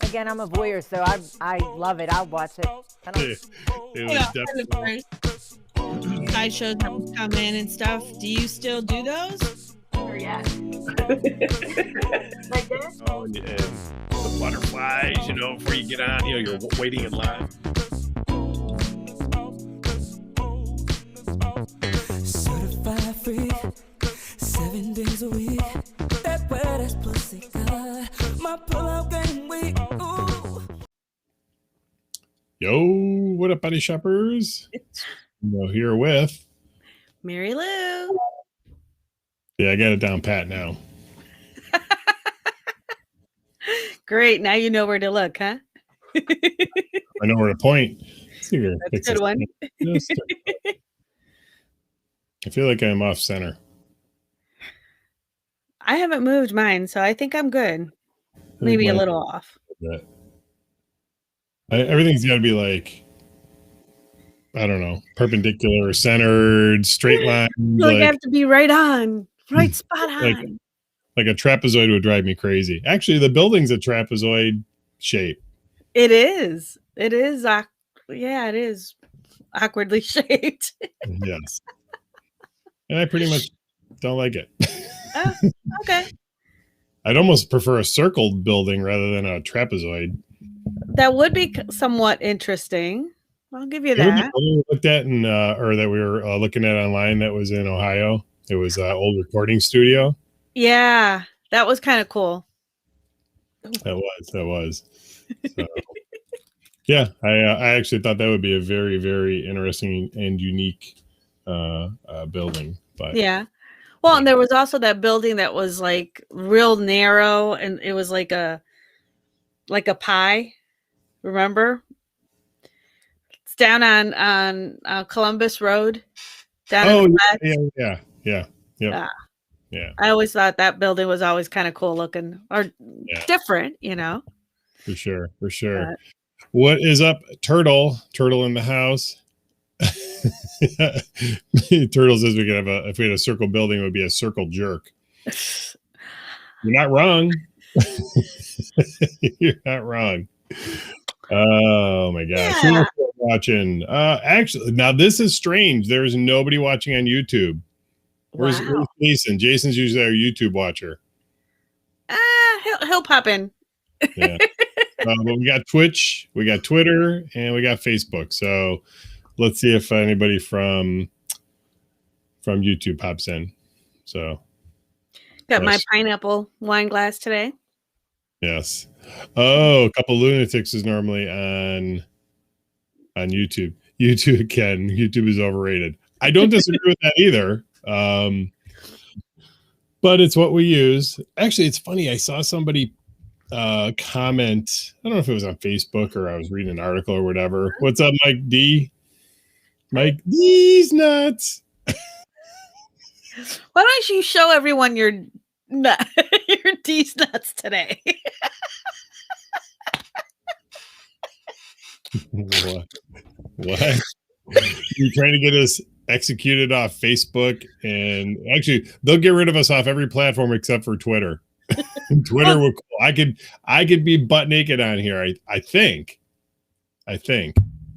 Again, I'm a voyeur, so I love it. I'll watch it. It was definitely sideshows that would come in and stuff. Do you still do those? Or yeah. Like this? Oh, and the butterflies, before you get on, you're waiting in line. Certified freak, 7 days a week. That wet ass pussy got my pull-out game weak. Ooh. Yo, what up, buddy shoppers? We're here with Marilu. Yeah, I got it down pat now. Great. Now you know where to look, huh? I know where to point. That's a good one. I feel like I'm off center. I haven't moved mine, so I think I'm good. Maybe a little off. Everything's got to be like, I don't know, perpendicular, centered, straight line. I have to be right on, right spot on. Like a trapezoid would drive me crazy. Actually, the building's a trapezoid shape. It is. It is. Yeah, it is awkwardly shaped. Yes. And I pretty much don't like it. Oh, okay. I'd almost prefer a circled building rather than a trapezoid. That would be somewhat interesting. I'll give you that. We looked at or that we were looking at online that was in Ohio. It was an old recording studio. Yeah, that was kind of cool. That was. So, yeah, I actually thought that would be a very, very interesting and unique building. But yeah. Well, and there was also that building that was like real narrow, and it was like a pie. Remember? It's down on Columbus Road. Down yeah. I always thought that building was always kind of cool looking or different, For sure. What is up, Turtle in the house? Turtle says we could have if we had a circle building, it would be a circle jerk. You're not wrong. You're not wrong. Oh my gosh. Who else is watching? Actually, now this is strange. There's nobody watching on YouTube. Where's Jason? Jason's usually our YouTube watcher. He'll pop in. Yeah. But we got Twitch, we got Twitter, and we got Facebook. So let's see if anybody from YouTube pops in. So got my pineapple wine glass today. Yes. Oh, a couple lunatics is normally on YouTube. YouTube is overrated. I don't disagree with that either. But it's what we use. Actually, it's funny. I saw somebody comment. I don't know if it was on Facebook or I was reading an article or whatever. What's up, Mike D? Mike D's nuts. Why don't you show everyone your D's nuts today? What? You trying to get us executed off Facebook? And actually, they'll get rid of us off every platform except for Twitter. Twitter will. I could be butt naked on here. I think.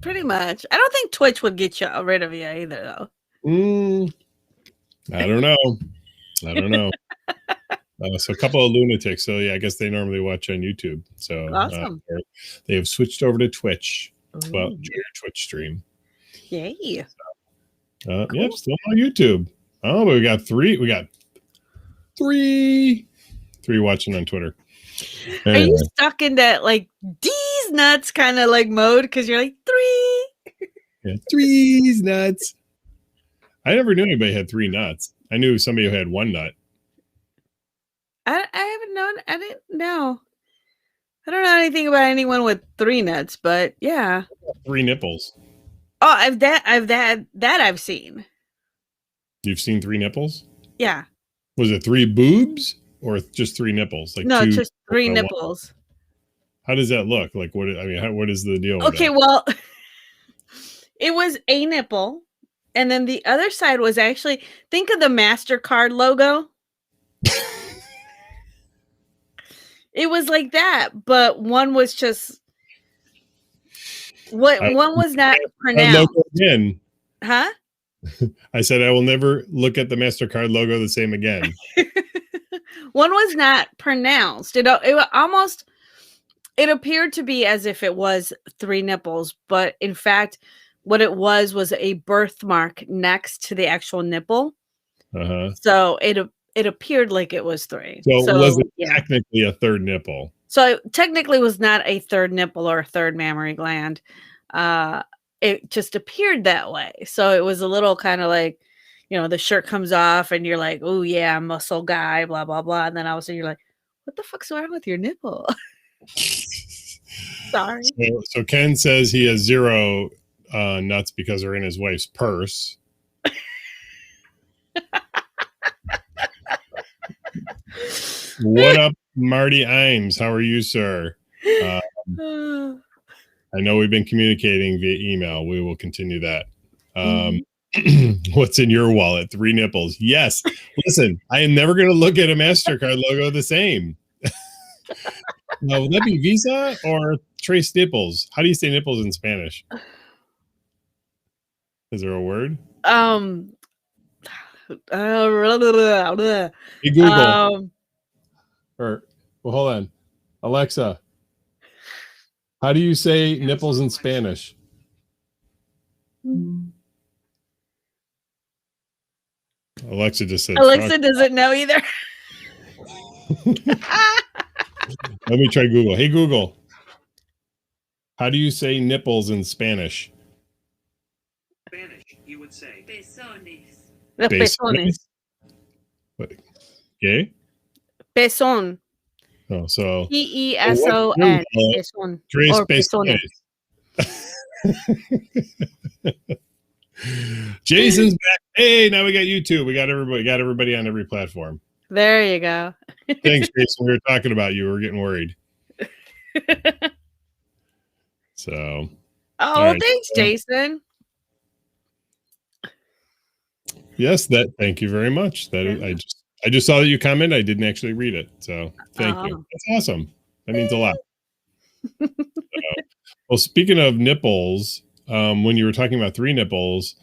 Pretty much. I don't think Twitch would get you rid of you either, though. I don't know. So a couple of lunatics. So yeah, I guess they normally watch on YouTube. So awesome. They have switched over to Twitch. Ooh. Well, your Twitch stream. Yay. Cool. Yep, still on YouTube. Oh, but we got three. Three watching on Twitter. Anyway. Are you stuck in that like D's nuts kind of like mode? Because you're like 3. Yeah, 3's nuts. I never knew anybody had 3 nuts. I knew somebody who had 1 nut. I haven't known. I didn't know. I don't know anything about anyone with 3 nuts, but yeah. 3 nipples. Oh, I've seen. You've seen 3 nipples? Yeah. Was it 3 boobs or just 3 nipples? Like no, just 3 nipples. How does that look? Like what? I mean, what is the deal? Okay, well, it was a nipple, and then the other side was actually think of the MasterCard logo. It was like that, but one was just one was not pronounced. Logo again. Huh? I said I will never look at the MasterCard logo the same again. One was not pronounced. It almost it appeared to be as if it was 3 nipples, but in fact, what it was a birthmark next to the actual nipple. So it appered like it was 3. So it wasn't technically a third nipple. So it technically was not a third nipple or a third mammary gland. It just appeared that way. So it was a little kind of like, the shirt comes off and you're like, oh yeah, muscle guy, blah, blah, blah. And then all of a sudden you're like, what the fuck's wrong with your nipple? Sorry. So Ken says he has 0 nuts because they're in his wife's purse. What up, Marty Imes? How are you, sir? I know we've been communicating via email. We will continue that. What's in your wallet? 3 nipples. Yes. Listen, I am never going to look at a MasterCard logo the same. Now, would that be Visa or Trace Nipples? How do you say nipples in Spanish? Is there a word? Hey, Google. Hold on. Alexa, how do you say nipples in Spanish? Alexa just said. Alexa doesn't know either. Let me try Google. Hey, Google, how do you say nipples in Spanish? Spanish, you would say pezones. Pezones. Okay. Pezón. Oh, so P-E-S-O-N. Pezón. Trace Or pezones. Jason's back. Hey, now we got YouTube. We got everybody on every platform. There you go. Thanks, Jason. We were talking about you. We were getting worried. So. Oh, right. Thanks, Jason. Yes, thank you very much. I just saw that you commented. I didn't actually read it. So thank you. That's awesome. That means a lot. Well, speaking of nipples, when you were talking about 3 nipples,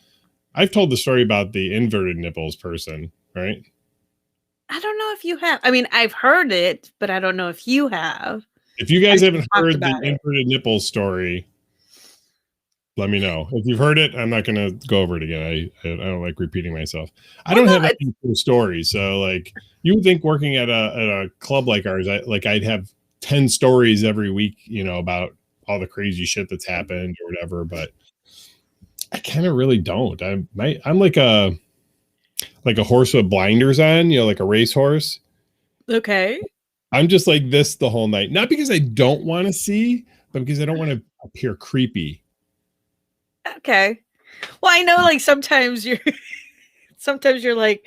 I've told the story about the inverted nipples person, right? I don't know if you have. I mean, I've heard it, but I don't know if you have. If you guys haven't heard the inverted nipples story, let me know. If you've heard it, I'm not going to go over it again. I don't like repeating myself. I don't have any cool stories. So, like, you would think working at a club like ours, I'd have 10 stories every week, about all the crazy shit that's happened or whatever. But I kind of really don't. I'm like a horse with blinders on, like a racehorse. Okay. I'm just like this the whole night. Not because I don't want to see, but because I don't want to appear creepy. Okay. Well, I know like sometimes you're like,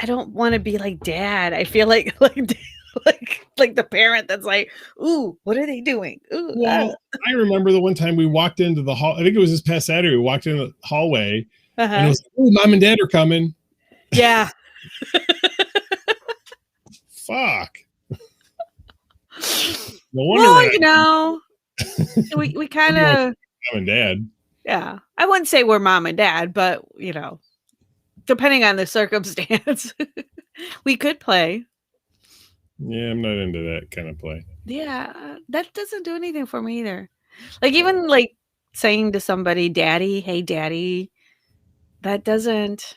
I don't want to be like dad. I feel like the parent that's like, ooh, what are they doing? Ooh, well, I remember the one time we walked into the hall. I think it was this past Saturday. We walked into the hallway and it was like, oh, mom and dad are coming. Yeah. Fuck. No wonder. We kind of mom and dad. Yeah, I wouldn't say we're mom and dad, but depending on the circumstance, we could play. Yeah, I'm not into that kind of play. Yeah, that doesn't do anything for me either. Like even like saying to somebody, "Daddy, hey, daddy," that doesn't.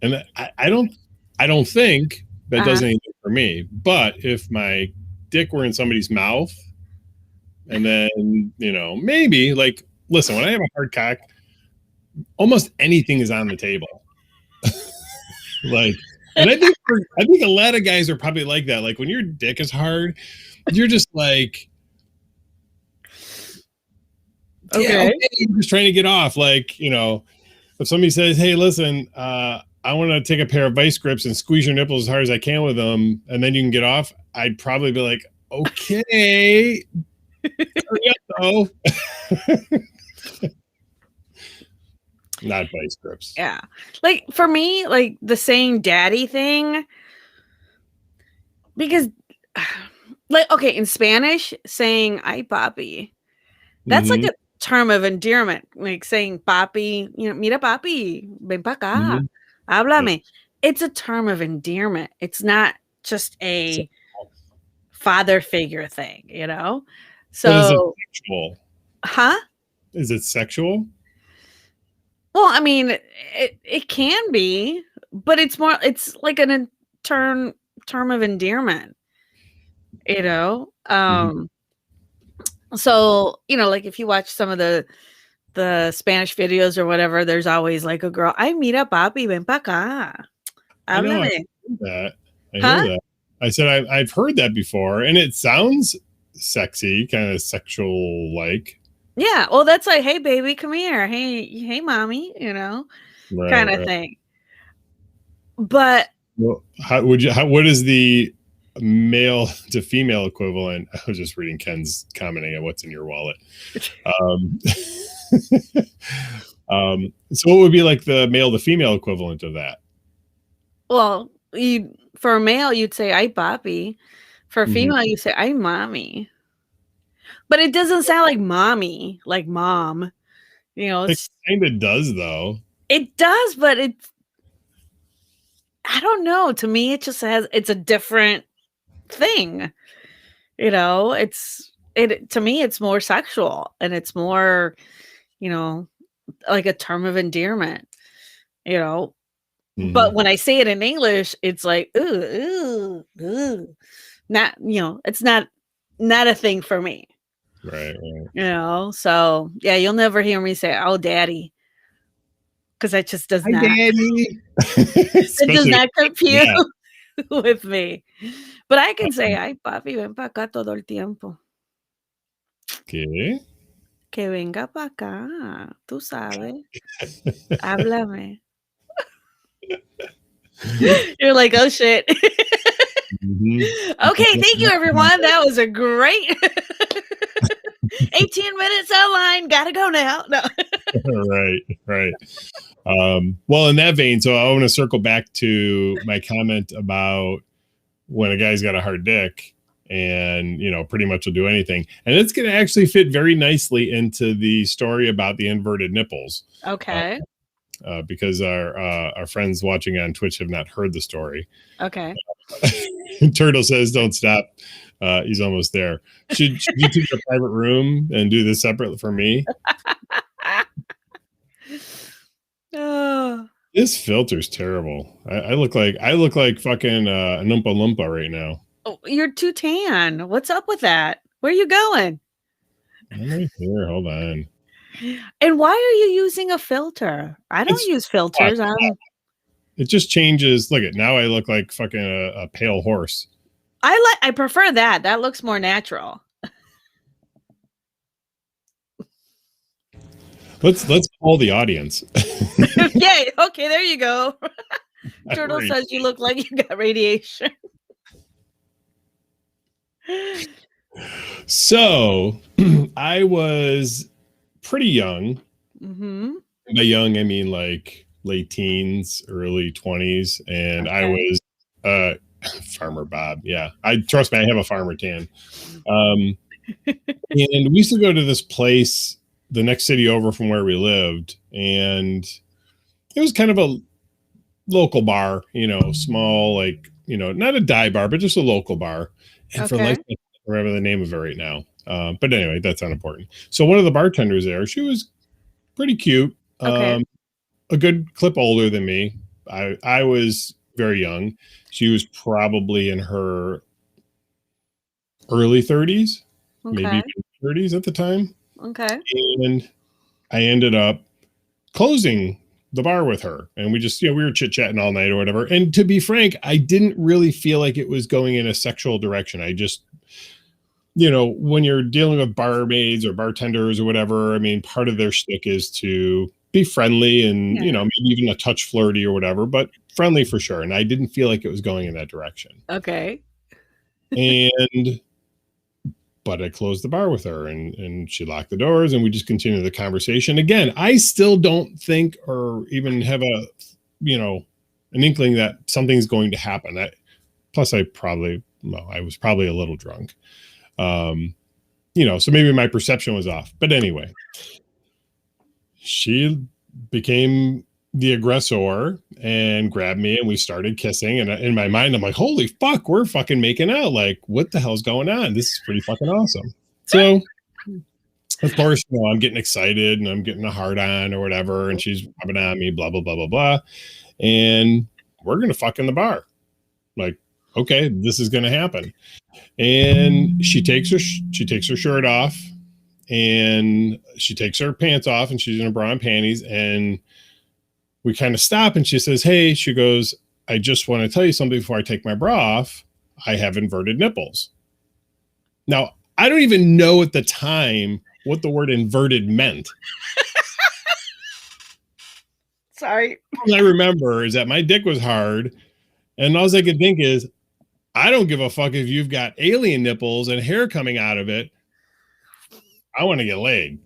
And I don't think that does anything for me. But if my dick were in somebody's mouth, and then maybe like. Listen, when I have a hard cock, almost anything is on the table. And I think a lot of guys are probably like that. Like when your dick is hard, you're just like, okay, you're just trying to get off. Like, if somebody says, "Hey, listen, I want to take a pair of vice grips and squeeze your nipples as hard as I can with them, and then you can get off," I'd probably be like, "Okay, hurry up, though." Not vice grips. Yeah. Like for me, like the saying daddy thing, because Like, okay, in Spanish, saying "ay papi," that's like Mhm, a term of endearment, like saying "papi," "Mira papi, ven pa acá, mhm. Yeah. háblame." It's a term of endearment. It's not just So, a father figure thing, but is it So, sexual? huh? Is it sexual? Well, I mean, it can be, but it's like an term of endearment, you know? Mhm. So, like if you watch some of the Spanish videos or whatever, there's always like a girl, "Ay, mira, papi, ven pa acá. I know I've Háblame." heard that. I Huh? hear that. I said I've heard that before, and it sounds sexy, kind of sexual like. Yeah. Well, that's like, "Hey, baby, come here. Hey, mommy," Right, kind of right. thing. But Well, what is the male to female equivalent? I was just reading Ken's commenting on what's in your wallet. Um, so what would be like the male to female equivalent of that? well, for a male, you'd say "ay, papi." For a Mhm. female, you say "ay, mommy." But it doesn't sound like mommy, like mom. It It's kind of does though. it does, but I don't know. To me, it's a different thing. To me, it's more sexual and it's more, you know, like a term of endearment, you know. But Mhm. when I say it in English, it's like, ooh, ooh, ooh. Not, it's not a thing for me, Right, right. So yeah, you'll never hear me say, "Oh, daddy," because that just does Hi, not Daddy. it does Especially not compute yeah. with me. But I can say, "Ay, papi, ven para acá todo el tiempo. Okay. Que venga para acá, tú sabes, háblame." You're like, "Oh, shit." Mhm. Okay, thank you, everyone. That was a great 18 minutes online. Gotta go now. No. Right, right. Well, in that vein, so I want to circle back to my comment about when a guy's got a hard dick and pretty much will do anything, and it's going to actually fit very nicely into the story about the inverted nipples, uh, Okay. because our friends watching on Twitch have not heard the story. Okay. Turtle says, "Don't stop." He's almost there. Should you take a private room and do this separate for me? Oh, This filter's terrible. I look like fucking an Oompa Loompa right now. oh, you're too tan. What's up with that? Where are you going? I'm right here. Hold on. And why are you using a filter? I don't It's use filters. it just changes. Look at now. I look like fucking a pale horse. I prefer that. That looks more natural. Let's call the audience. Yay. Okay, there you go. Turtle Right. says you look like you got radiation. So I was pretty young. Mm-hmm. By young, I mean like late teens, early 20s, and I Okay. was Farmer Bob. Yeah, I trust me. I have a farmer tan. Um, and we used to go to this place the next city over from where we lived, and it was kind of a local bar, small, like, not a dive bar, but just a local bar. And for life, Okay. I can't remember the name of it right now. But anyway, that's unimportant. So one of the bartenders there, she was pretty cute, Okay. a good clip older than me. I was very young. She was probably in her early 30s, maybe Okay. even 30s at the time. Okay. And I ended up closing the bar with her, and we just, we were chit-chatting all night or whatever. And to be frank, I didn't really feel like it was going in a sexual direction. I just, when you're dealing with barmaids or bartenders or whatever, I mean, part of their shtick is to be friendly and, Yeah. maybe even a touch flirty or whatever, but friendly for sure. And I didn't feel like it was going in that direction. Okay. And but I closed the bar with her, and she locked the doors, and we just continued the conversation. Again, I still don't think or even have an inkling that something's going to happen. Plus I probably well, I was probably a little drunk. So maybe my perception was off. But anyway, she became the aggressor and grabbed me and we started kissing. And in my mind, I'm like, holy fuck, we're fucking making out. Like, what the hell's going on? This is pretty fucking awesome. So, of course, I'm getting excited and I'm getting a hard on or whatever. And she's rubbing on me, blah, blah, blah, blah, blah. And we're going to fuck in the bar. Like, okay, this is going to happen. And she takes her shirt off and she takes her pants off and she's in her bra and panties. And we kind of stop and she says, hey, she goes, I just want to tell you something before I take my bra off. I have inverted nipples. Now, I don't even know at the time what the word inverted meant. Sorry. All I remember is that my dick was hard. And all I could think is, I don't give a fuck if you've got alien nipples and hair coming out of it. I want to get laid.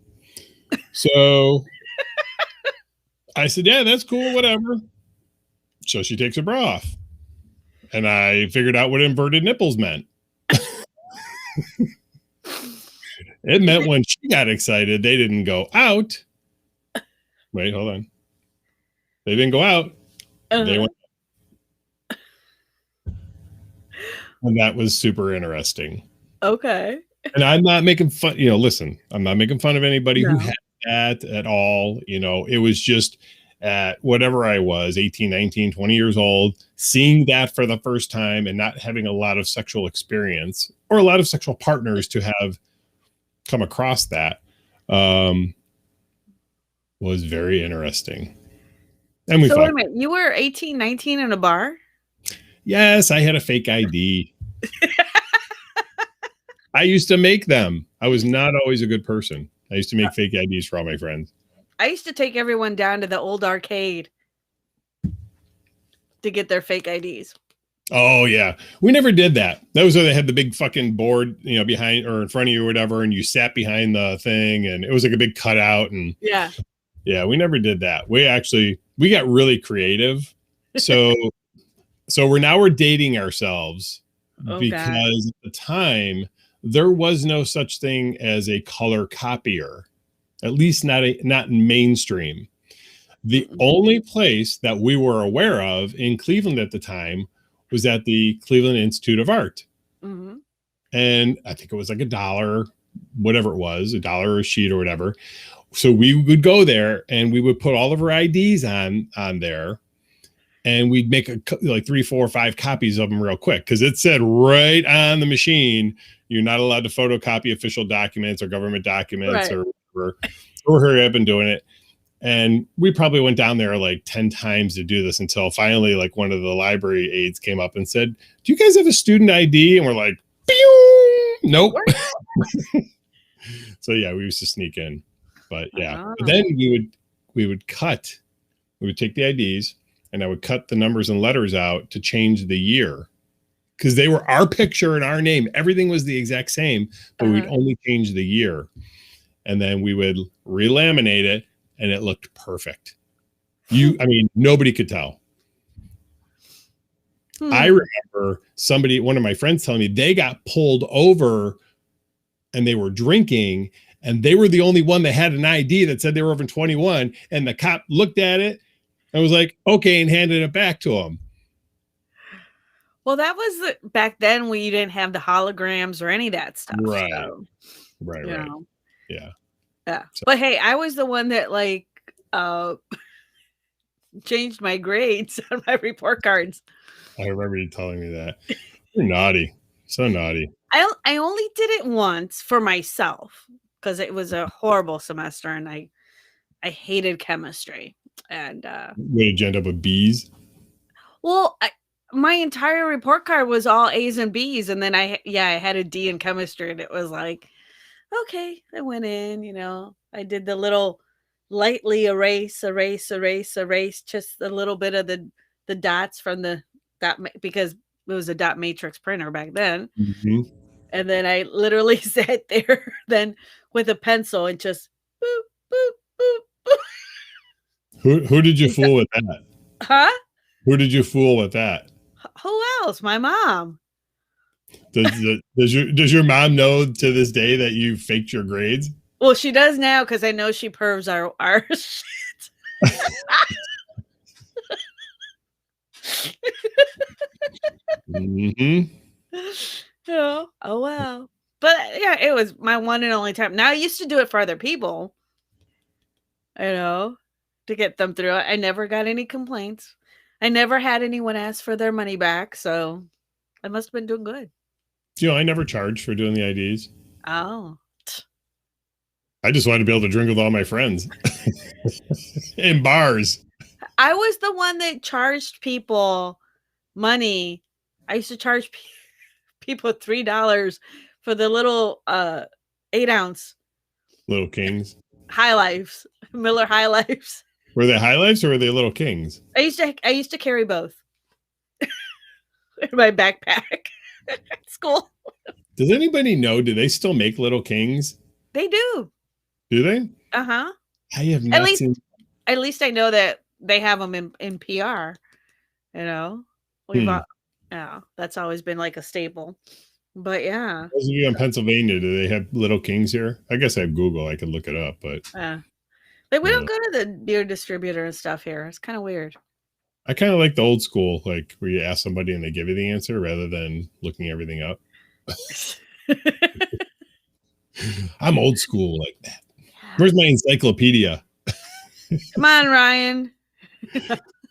So I said, yeah, that's cool, whatever. So she takes her bra off. And I figured out what inverted nipples meant. It meant when she got excited, they didn't go out. Wait, hold on. They didn't go out. They went. And that was super interesting. Okay. And I'm not making fun, listen, I'm not making fun of anybody who had that at all. It was just at whatever I was, 18, 19, 20 years old, seeing that for the first time and not having a lot of sexual experience or a lot of sexual partners to have come across that was very interesting. And we wait a minute, you were 18, 19 in a bar? Yes, I had a fake ID. I used to make them. I was not always a good person. I used to make fake IDs for all my friends. I used to take everyone down to the old arcade to get their fake IDs. Oh, yeah. We never did that. That was where they had the big fucking board, behind or in front of you or whatever, and you sat behind the thing, and it was like a big cutout. And yeah, we never did that. We got really creative. So we're dating ourselves because at the time there was no such thing as a color copier, at least not mainstream. The only place that we were aware of in Cleveland at the time was at the Cleveland Institute of Art. Mm-hmm. And I think it was like $1, whatever it was, $1 a sheet or whatever. So we would go there and we would put all of our IDs on there. And we'd make like 3, 4, 5 copies of them real quick. Because it said right on the machine, you're not allowed to photocopy official documents or government documents or whatever. Or I've been doing it. And we probably went down there like 10 times to do this until finally like one of the library aides came up and said, do you guys have a student ID? And we're like, nope. So yeah, we used to sneak in. But yeah. But then we would take the IDs and I would cut the numbers and letters out to change the year. Because they were our picture and our name. Everything was the exact same, but we'd only change the year. And then we would relaminate it. And it looked perfect. Nobody could tell. I remember one of my friends telling me they got pulled over and they were drinking and they were the only one that had an ID that said they were over 21. And the cop looked at it and was like, okay, and handed it back to him. Well, that was back then when you didn't have the holograms or any of that stuff. Right. So, right. Yeah. Yeah. So. But hey, I was the one that changed my grades on my report cards. I remember you telling me that. You're naughty. So naughty. I only did it once for myself because it was a horrible semester and I hated chemistry. And did you end up with B's? Well, my entire report card was all A's and B's, and then I had a D in chemistry, and it was like, okay, I went in, I did the little lightly erase, just a little bit of the dots from the dot, because it was a dot matrix printer back then. Mm-hmm. And then I literally sat there then with a pencil and just boop, boop, boop, boop. Who did you fool with that? Huh? Who did you fool with that? Who else? My mom. Does your mom know to this day that you faked your grades? Well, she does now because I know she pervs our shit. Mm-hmm. Yeah. Oh wow. But yeah, it was my one and only time. Now I used to do it for other people, to get them through it. I never got any complaints. I never had anyone ask for their money back, so I must have been doing good. I never charged for doing the IDs. Oh. I just wanted to be able to drink with all my friends in bars. I was the one that charged people money. I used to charge people $3 for the little 8-ounce Little Kings. High Lifes, Miller High Lifes. Were they High Lifes or were they Little Kings? I used to carry both in my backpack at school. Does anybody know? Do they still make Little Kings? They do. Do they? Uh-huh. I have not seen. At least I know that they have them in PR. Yeah, that's always been like a staple. But yeah. Those of you in Pennsylvania, do they have Little Kings here? I guess I have Google. I could look it up, but we don't go to the beer distributor and stuff here. It's kind of weird. I kind of like the old school, like where you ask somebody and they give you the answer rather than looking everything up. I'm old school like that. Where's my encyclopedia? Come on, Ryan.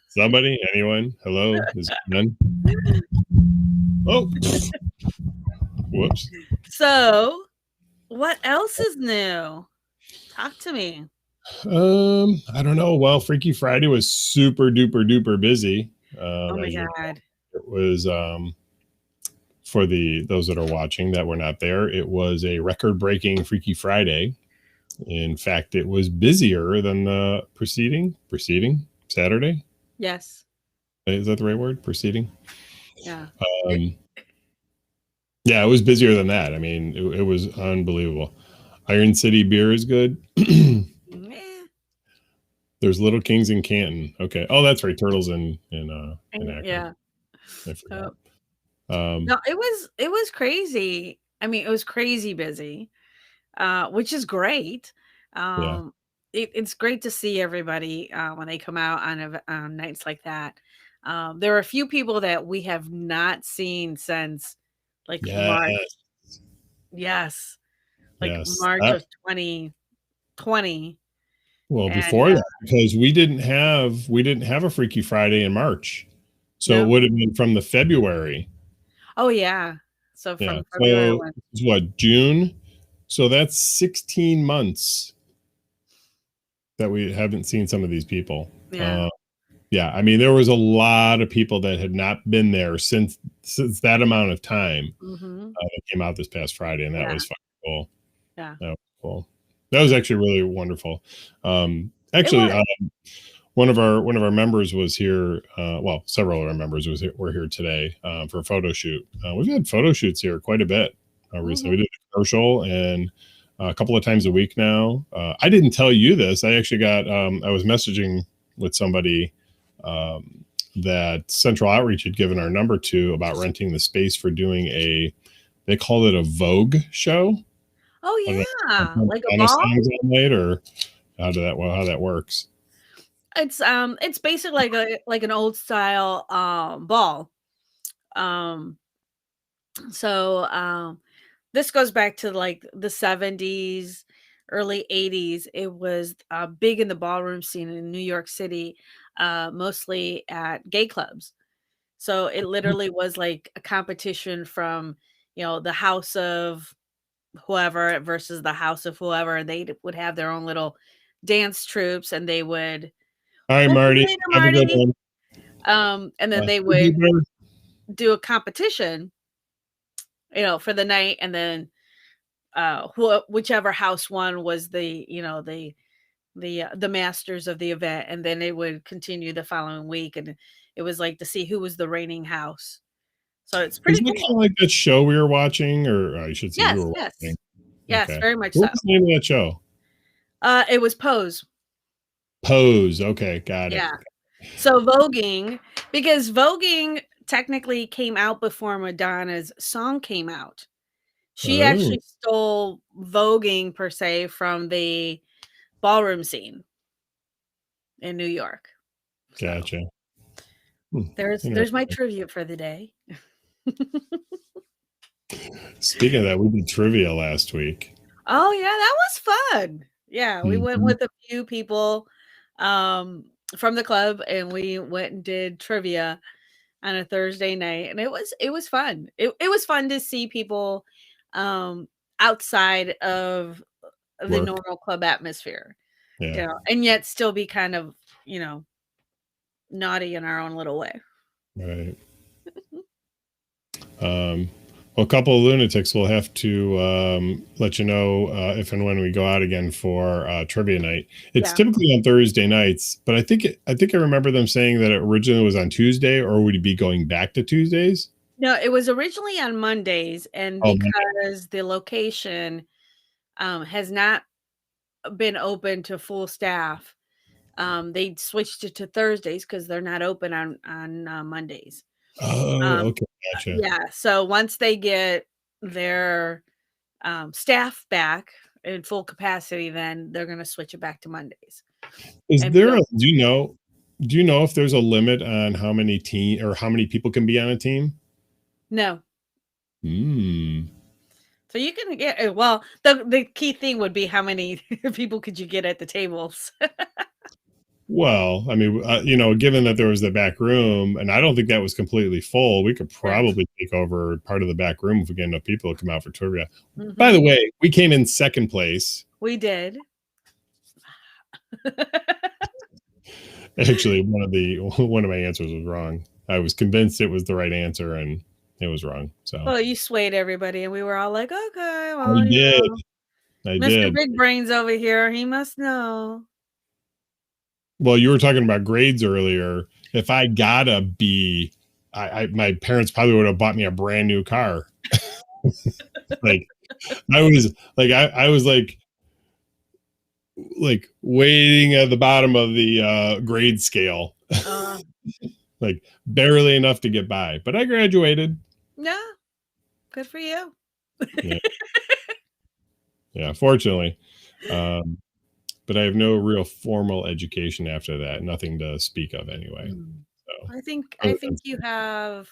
Somebody? Anyone? Hello? Is it done? Oh. Whoops. So, what else is new? Talk to me. I don't know. Well, Freaky Friday was super duper duper busy. Oh my God. It was for those that are watching that were not there, it was a record-breaking Freaky Friday. In fact, it was busier than the preceding Saturday. Yes. Is that the right word? Preceding? Yeah. Yeah, it was busier than that. I mean, it was unbelievable. Iron City beer is good. There's Little Kings in Canton. Okay. Oh, that's right. Turtles in Akron. Yeah. I forgot. No, it was crazy. I mean, it was crazy busy, which is great. It's great to see everybody when they come out on nights like that. There are a few people that we have not seen since March. Yes. March of 2020. Well, before that, because we didn't have a Freaky Friday in March. So it would have been from the February. Oh yeah. So from February. So what, June? So that's 16 months that we haven't seen some of these people. Yeah. I mean, there was a lot of people that had not been there since that amount of time. That came out this past Friday, and that was fucking cool. Yeah. That was cool. That was actually really wonderful. Actually, one of our members was here. Well, several of our members were here today for a photo shoot. We've had photo shoots here quite a bit recently. We did a commercial and a couple of times a week now. I didn't tell you this. I actually got. I was messaging with somebody that Central Outreach had given our number to about renting the space for doing they called it a Vogue show. Oh yeah, like a ball night, or how that works. It's basically like an old style ball. So this goes back to like the 70s, early 80s. It was big in the ballroom scene in New York City, mostly at gay clubs. So it literally was like a competition from, the house of whoever versus the house of whoever. And they would have their own little dance troops, and they would. All right, Marty. Have a good one. And then they would do a competition, for the night, and then whichever house won was the masters of the event, and then it would continue the following week, and it was like to see who was the reigning house. So it's pretty cool. Kind of like that show we were watching, or I should say, yes, we were yes, watching. Yes, okay. Very much What's so. the name of that show? It was Pose. Pose. Okay, got it. Yeah. So voguing, because voguing technically came out before Madonna's song came out. She Oh, actually stole voguing per se from the ballroom scene in New York. So gotcha. there's my Interesting. trivia for the day. Speaking of that, we did trivia last week. Oh yeah, that was fun. Yeah, we went Mhm. with a few people from the club and we went and did trivia on a Thursday night and it was fun. It was fun to see people um outside of the Work. normal club atmosphere, Yeah. you know, and yet still be kind of, you know, naughty in our own little way. Right. Well, a couple of lunatics will have to let you know if and when we go out again for trivia night. It's Yeah. typically on Thursday nights, but I think I remember them saying that it originally was on Tuesday, or would it be going back to Tuesdays? No, it was originally on Mondays, and Oh, because the location has not been open to full staff, they switched it to Thursdays because they're not open on Mondays. okay, gotcha. Yeah, so once they get their staff back in full capacity, then they're going to switch it back to Mondays. Is And there a, do you know if there's a limit on how many how many people can be on a team? No. Hmm. So you can get, well, the key thing would be how many people could you get at the tables? Well, I mean, given that there was the back room, and I don't think that was completely full, we could probably take over part of the back room if we get enough people to come out for trivia. By the way, we came in second place. We did. Actually, one of my answers was wrong. I was convinced it was the right answer, and it was wrong. So, Well, you swayed everybody, and we were all like, okay, well, I you did. know, I Mr. did. Big Brains over here, he must know. Well, you were talking about grades earlier. If I got a B, my parents probably would have bought me a brand new car. Like I was like waiting at the bottom of the grade scale, like barely enough to get by. But I graduated. Yeah, good for you. Yeah, fortunately. But I have no real formal education after that. Nothing to speak of, anyway. So, I think you have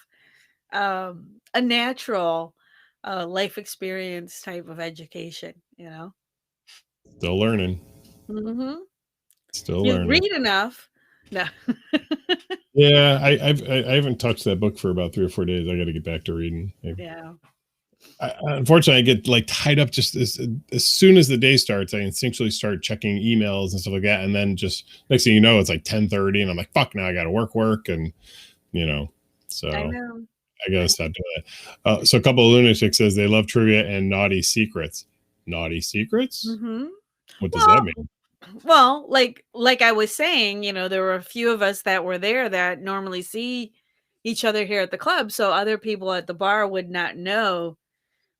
a natural life experience type of education. You know, still learning. Still you learning. read enough. No. Yeah, I haven't touched that book for about 3 or 4 days. I got to get back to reading. Yeah. Unfortunately, I get like tied up just as soon as the day starts. I instinctually start checking emails and stuff like that, and then just next thing you know, it's like 10:30, and I'm like, "Fuck!" Now I got to work, and so I know. I gotta stop doing that. So a couple of lunatics says they love trivia and naughty secrets. Naughty secrets? What does that mean? Well, like I was saying, there were a few of us that were there that normally see each other here at the club, so other people at the bar would not know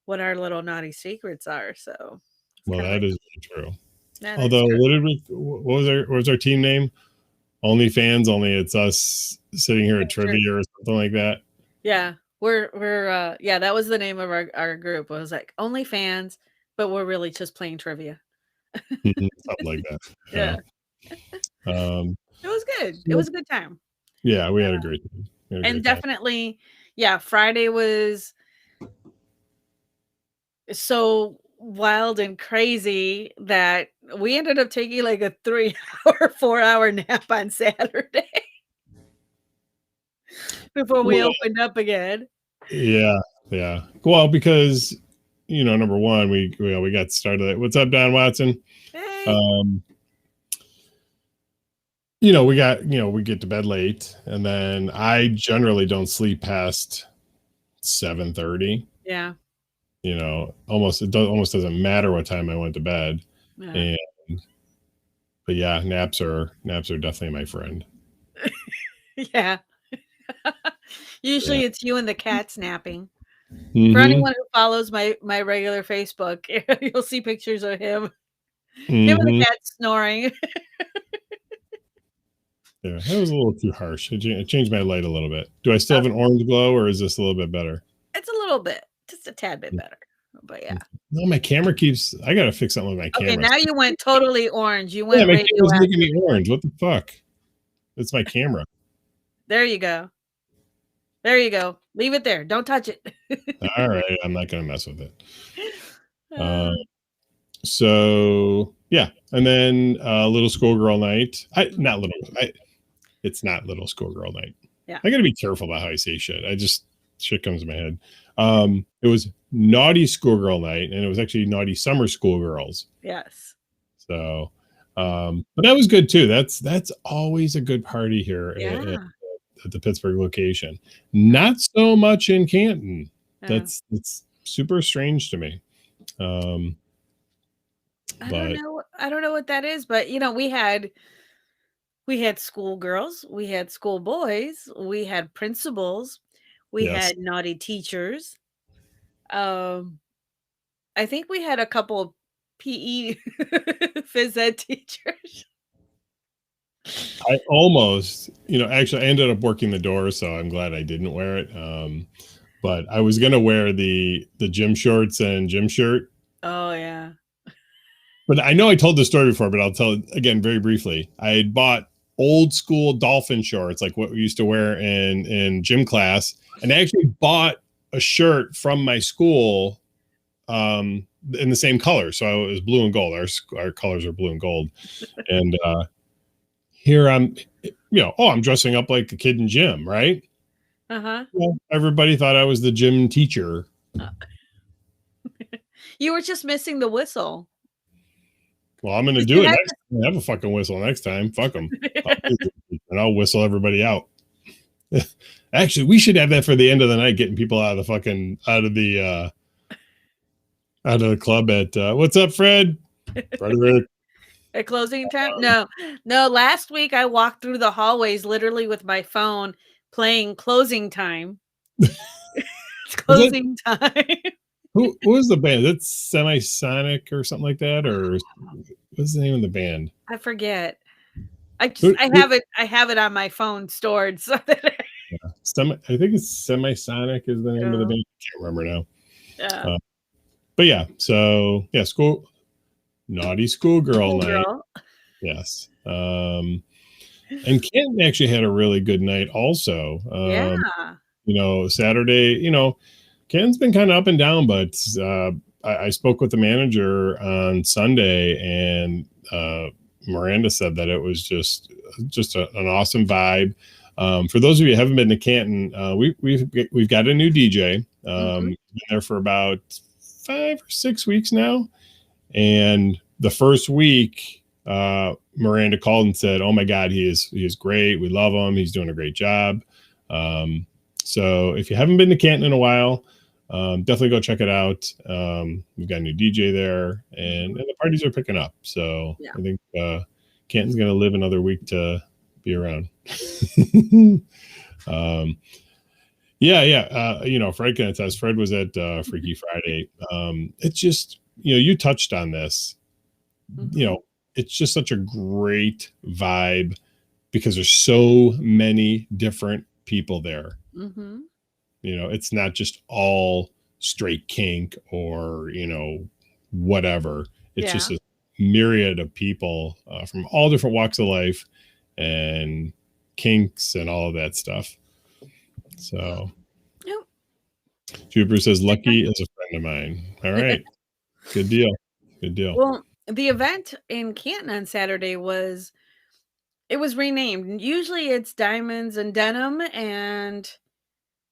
what our little naughty secrets are. So, well, that is true. That Although, is true. what was our team name? Only fans, only it's us sitting here at trivia or something like that. Yeah, we're that was the name of our group. It was like Only Fans, but we're really just playing trivia. Something like that. Yeah. It was good. It was a good time. Yeah, we had a great time. And definitely, Friday was so wild and crazy that we ended up taking like a 3-hour, 4-hour nap on Saturday before we opened up again. Yeah. Well, because number one, we got started. What's up, Don Watson? Hey. We get to bed late, and then I generally don't sleep past 7:30. Yeah. It almost doesn't matter what time I went to bed. Yeah. But yeah, naps are definitely my friend. Yeah. Usually it's you and the cat snapping. Mm-hmm. For anyone who follows my regular Facebook, you'll see pictures of him. Him and the cat snoring. Yeah, that was a little too harsh. I changed my light a little bit. Do I still have an orange glow, or is this a little bit better? It's a little bit, just a tad bit better. But yeah. No, my camera keeps. I gotta fix something with my Okay, camera. now you went totally orange. You Yeah, went my camera's making radioactive. me orange. What the fuck? It's my camera. There you go. There you go. Leave it there. Don't touch it. All right, I'm not gonna mess with it. Uh, So yeah, and then little schoolgirl night. It's not little schoolgirl night. Yeah. I got to be careful about how I say shit. Shit comes to my head. It was naughty schoolgirl night, and it was actually naughty summer schoolgirls. yes. So, but that was good too. That's always a good party here Yeah. at the Pittsburgh location. Not so much in Canton. Yeah. That's super strange to me. I don't know what that is, but we had schoolgirls, we had schoolboys, we had principals, we Yes. had naughty teachers. I think we had a couple of PE phys ed teachers. I almost, actually I ended up working the door, so I'm glad I didn't wear it. But I was gonna wear the gym shorts and gym shirt. Oh yeah. But I know I told this story before, but I'll tell it again very briefly. I had bought old school dolphin shorts, like what we used to wear in gym class, and I actually bought a shirt from my school in the same color. So it was blue and gold. Our colors are blue and gold. And here I'm, I'm dressing up like a kid in gym, right? Uh-huh. Well, everybody thought I was the gym teacher. You were just missing the whistle. Well, I'm going to do it next time. I have a fucking whistle next time. Fuck them. And I'll whistle everybody out. Actually, we should have that for the end of the night, getting people out of the club at what's up, Fred? Frederick. At closing time? No. Last week I walked through the hallways literally with my phone playing Closing Time. It's closing time. Who was the band? That's Semisonic or something like that, or what's the name of the band? I forget. I have it on my phone stored. So that I think it's Semisonic is the name of the band. I can't remember now. Yeah. But yeah, so yeah, naughty schoolgirl night. Yes. And Canton actually had a really good night also. Saturday, Canton's been kind of up and down, but I spoke with the manager on Sunday, and Miranda said that it was just an awesome vibe. For those of you who haven't been to Canton, we've got a new DJ. Been there for about 5 or 6 weeks now, and the first week, Miranda called and said, "Oh my God, he is great. We love him. He's doing a great job." So if you haven't been to Canton in a while, definitely go check it out. We've got a new DJ there, and the parties are picking up. So I think Canton's going to live another week to be around. Fred can attest. Fred was at Freaky Friday. It's just, you touched on this. It's just such a great vibe because there's so many different people there. Mm-hmm. It's not just all straight kink or, whatever. It's just a myriad of people from all different walks of life and kinks and all of that stuff. So Jupiter says, Lucky is a friend of mine. All right. Good deal. Well, the event in Canton on Saturday was renamed. Usually it's Diamonds and Denim and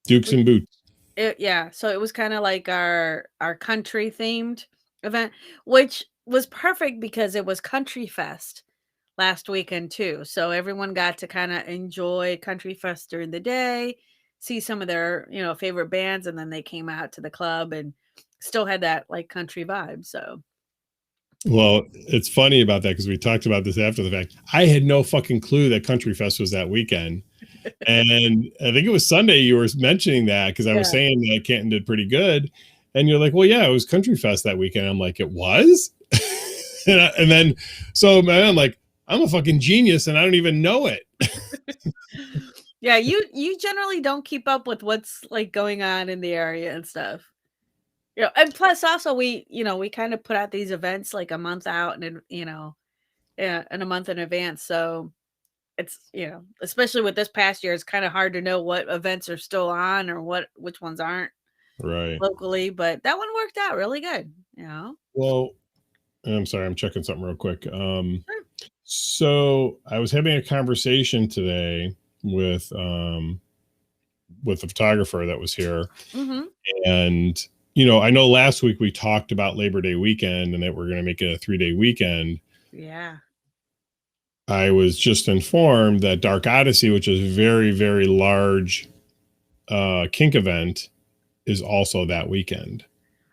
Dukes and Boots. So it was kind of like our country themed event, which was perfect because it was Country Fest last weekend too. So everyone got to kind of enjoy Country Fest during the day, see some of their, favorite bands, and then they came out to the club and still had that like country vibe. So well, it's funny about that because we talked about this after the fact. I had no fucking clue that Country Fest was that weekend. And I think it was Sunday you were mentioning that because I was saying that Canton did pretty good. And you're like, well, yeah, it was Country Fest that weekend. I'm like, it was? and then, so man, I'm like, I'm a fucking genius and I don't even know it. Yeah, you generally don't keep up with what's like going on in the area and stuff. And plus also we kind of put out these events like a month out and yeah, and a month in advance. So it's, especially with this past year, it's kind of hard to know what events are still on or which ones aren't Right. locally, but that one worked out really good. Well, I'm sorry, I'm checking something real quick. Sure. So I was having a conversation today with a photographer that was here, Mm-hmm. and I know last week we talked about Labor Day weekend and that we're going to make it a 3-day weekend. Yeah. I was just informed that Dark Odyssey, which is a very, very large kink event, is also that weekend.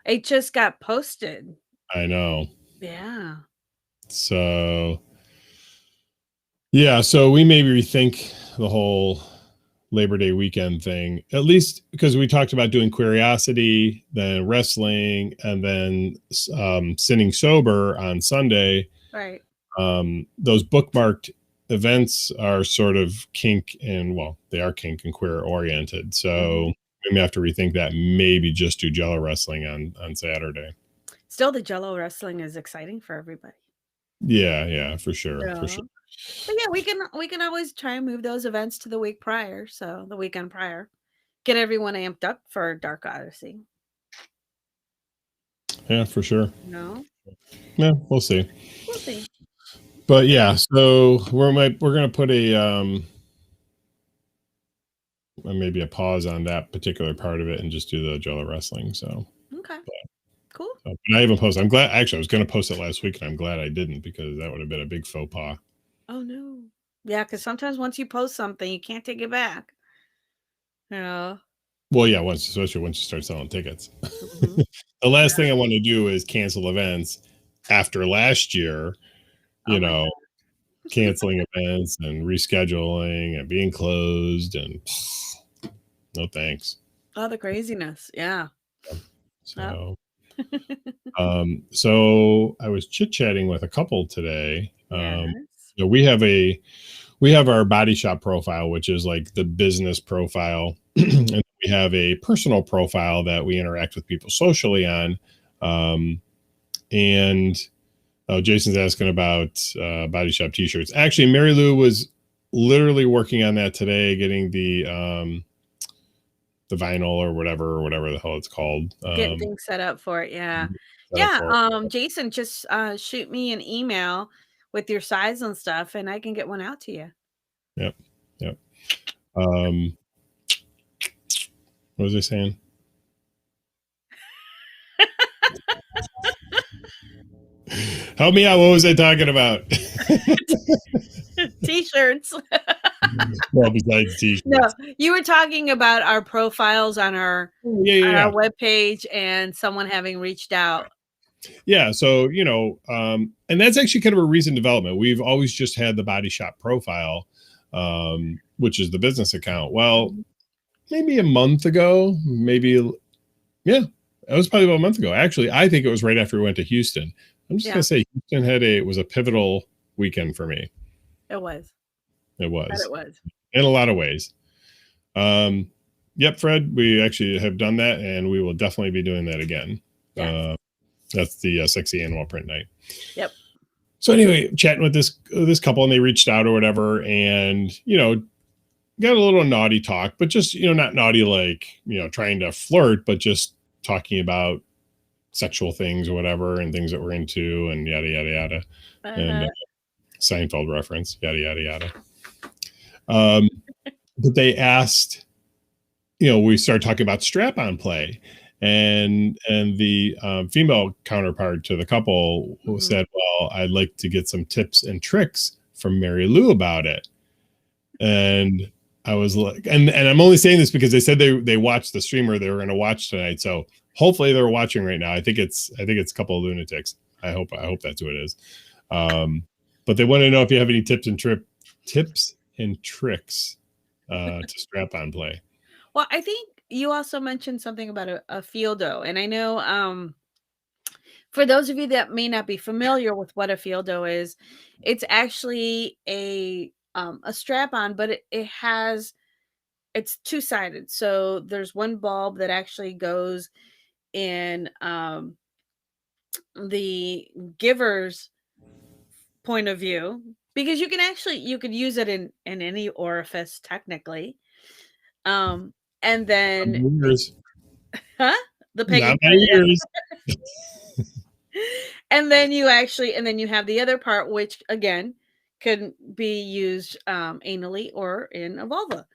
It just got posted. I know. Yeah. So, yeah, so we maybe rethink the whole Labor Day weekend thing, at least because we talked about doing Curiosity, then wrestling, and then Sinning Sober on Sunday. Right. Those bookmarked events are sort of kink and, well, they are kink and queer oriented. So we may have to rethink that. Maybe just do Jello wrestling on Saturday. Still, the Jello wrestling is exciting for everybody. Yeah, for sure. Yeah. But yeah, we can always try and move those events to the week prior, so the weekend prior. Get everyone amped up for Dark Odyssey. Yeah, for sure. No. Yeah, we'll see. We'll see. But yeah, so we're gonna put maybe a pause on that particular part of it and just do the Jello wrestling. So Okay. Cool. but I haven't posted. I'm glad. Actually, I was going to post it last week, and I'm glad I didn't, because that would have been a big faux pas. Oh no. Yeah, because sometimes once you post something, you can't take it back. Well, yeah, especially once you start selling tickets. Mhm. The last thing I want to do is cancel events after last year. Oh my God. Canceling events and rescheduling and being closed, and no thanks. Oh, the craziness. Yeah. So, so I was chit-chatting with a couple today. Yes. We have our body shop profile, which is like the business profile, and we have a personal profile that we interact with people socially on. And Jason's asking about body shop t-shirts. Actually, Marilu was literally working on that today, getting the vinyl or whatever the hell it's called. Getting things set up for it. Yeah. Jason, just shoot me an email with your size and stuff, and I can get one out to you. Yep. What was I saying? Help me out. What was I talking about? T-shirts. Well, besides t-shirts. No, you were talking about our profiles on our on our webpage and someone having reached out. Yeah, so and that's actually kind of a recent development. We've always just had the body shop profile, which is the business account. Well, maybe a month ago, it was probably about a month ago. Actually, I think it was right after we went to Houston. I'm just gonna say Houston was a pivotal weekend for me. It was. It was. But it was. In a lot of ways. Yep, Fred, we actually have done that, and we will definitely be doing that again. Yes. That's the sexy animal print night. Yep. So anyway, chatting with this couple, and they reached out or whatever, and got a little naughty talk, but just not naughty like trying to flirt, but just talking about sexual things or whatever, and things that we're into, and yada yada yada, and Seinfeld reference, yada yada yada. But they asked, we started talking about strap-on play, and the female counterpart to the couple said, well, I'd like to get some tips and tricks from Marilu about it. And I was like, and I'm only saying this because they said they watched the streamer they were going to watch tonight. So hopefully they're watching right now. I think it's a couple of lunatics. I hope that's who it is. But they want to know if you have any tips and tricks to strap on play. Well, I think you also mentioned something about a Feeldo, and I know for those of you that may not be familiar with what a Feeldo is, it's actually a a strap on, but it's two-sided. So there's one bulb that actually goes in the giver's point of view, because you could use it in any orifice technically. And then Years. huh? The Not pegging my part, yeah. ears. And then you have the other part, which again can be used anally or in a vulva,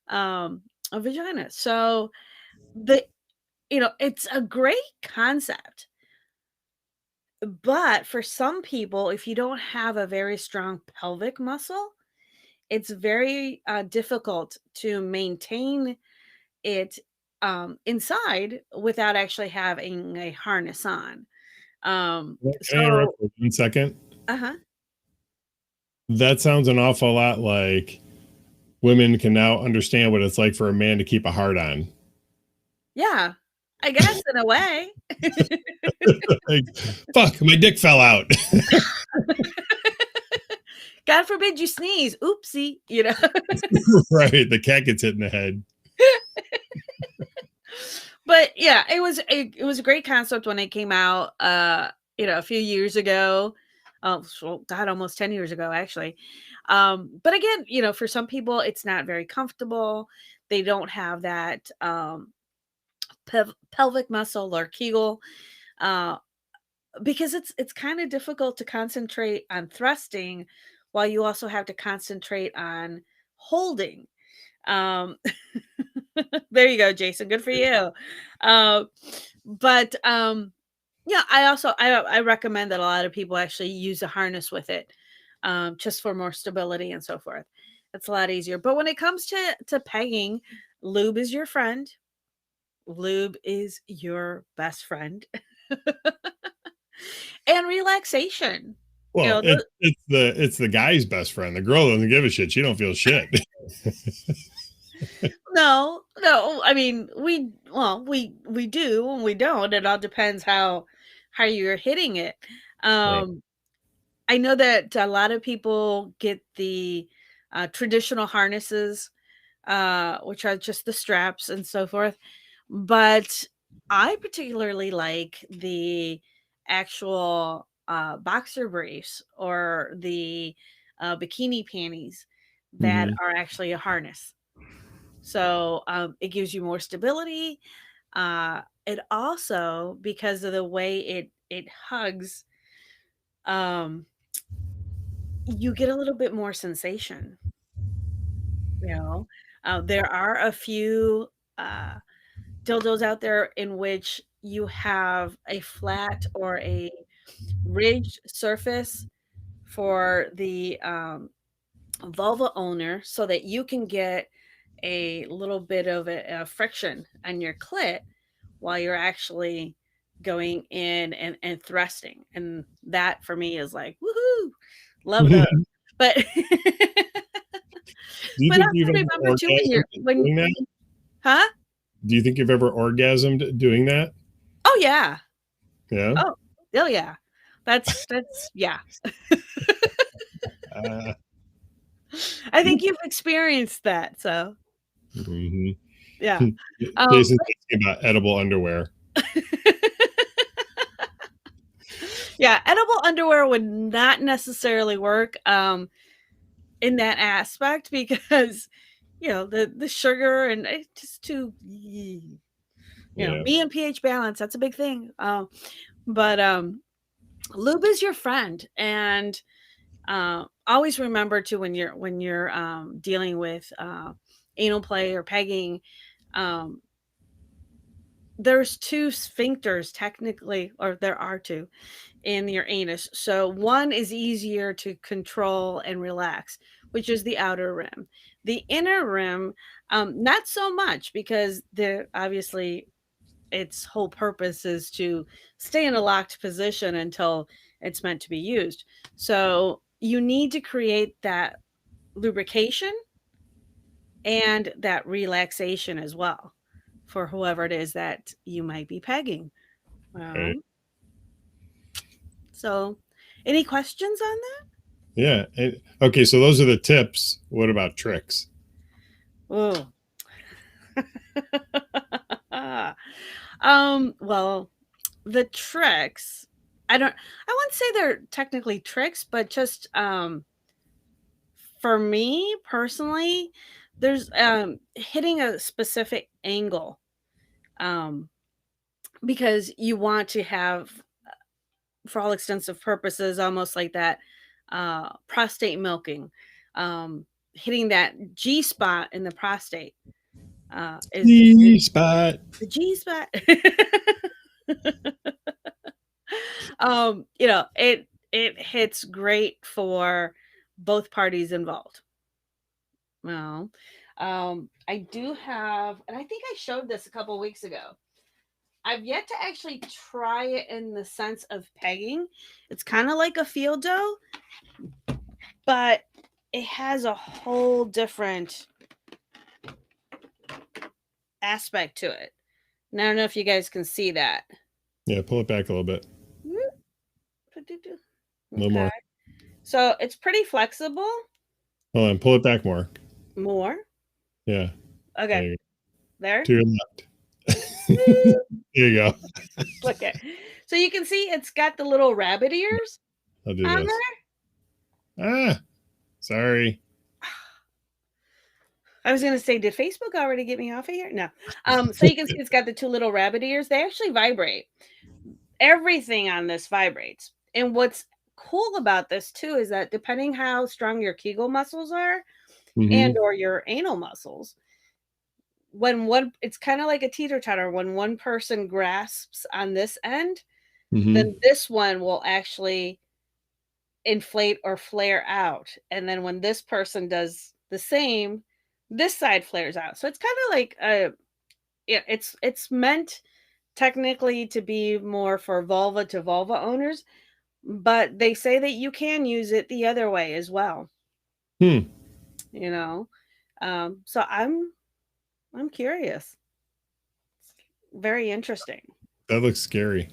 a vagina. So the it's a great concept. But for some people, if you don't have a very strong pelvic muscle, it's very difficult to maintain it inside without actually having a harness on. Can I interrupt for 1 second? Uh-huh. That sounds an awful lot like women can now understand what it's like for a man to keep a heart on. Yeah, I guess in a way. Like, fuck, my dick fell out. God forbid you sneeze. Oopsie, Right. The cat gets hit in the head. But yeah, it was a great concept when it came out a few years ago. Oh, God, almost 10 years ago, actually. But again, for some people, it's not very comfortable. They don't have that pelvic muscle or Kegel, because it's kind of difficult to concentrate on thrusting while you also have to concentrate on holding. Um, there you go, Jason. Good for you. But yeah, I recommend that a lot of people actually use a harness with it, just for more stability and so forth. It's a lot easier. But when it comes to pegging, lube is your friend. Lube is your best friend. And relaxation. Well, it's the guy's best friend. The girl doesn't give a shit. She don't feel shit. No. I mean, we do and we don't. It all depends how you're hitting it. Right. I know that a lot of people get the traditional harnesses, which are just the straps and so forth. But I particularly like the actual boxer briefs or the bikini panties that are actually a harness. So it gives you more stability. It also, because of the way it hugs, you get a little bit more sensation. There are a few dildos out there in which you have a flat or a ridged surface for the vulva owner, so that you can get a little bit of a friction on your clit while you're actually going in and thrusting. And that for me is like, woohoo, love those. But Do you but think also you've ever remember too orgasmed doing that? huh? Do you think you've ever orgasmed doing that? Oh yeah. Yeah. Oh yeah. That's yeah. I think you've experienced that. So yeah. Jason's asking about edible underwear. Yeah, edible underwear would not necessarily work in that aspect, because the sugar, and it's just too me and pH balance, that's a big thing. But lube is your friend. And always remember to, when you're dealing with anal play or pegging, there's two sphincters technically, or there are two in your anus. So one is easier to control and relax, which is the outer rim. The inner rim, not so much, because obviously its whole purpose is to stay in a locked position until it's meant to be used. So you need to create that lubrication and that relaxation as well for whoever it is that you might be pegging. Right. So any questions on that? Yeah. Okay, so those are the tips. What about tricks? Ooh. Well, the tricks, I wouldn't say they're technically tricks, but just for me personally, there's hitting a specific angle. Because you want to have, for all extensive purposes, almost like that prostate milking, hitting that G spot in the prostate is Spot. the G spot. It hits great for both parties involved. Well, I do have, and I think I showed this a couple weeks ago. I've yet to actually try it in the sense of pegging. It's kind of like a Feeldo, but it has a whole different aspect to it. And I don't know if you guys can see that. Yeah, pull it back a little bit. Okay. A little more. So it's pretty flexible. Hold on, pull it back more. More. Yeah. Okay. There. To your left. There you go. Okay. So you can see it's got the little rabbit ears I'll do on this. there. Sorry. I was going to say, did Facebook already get me off of here? No. So you can see it's got the two little rabbit ears. They actually vibrate. Everything on this vibrates. And what's cool about this too is that depending how strong your Kegel muscles are and or your anal muscles, it's kind of like a teeter-totter. When one person grasps on this end, then this one will actually inflate or flare out. And then when this person does the same, this side flares out. So it's kind of like it's meant technically to be more for vulva to vulva owners, but they say that you can use it the other way as well. You know, so I'm curious. It's very interesting. That looks scary.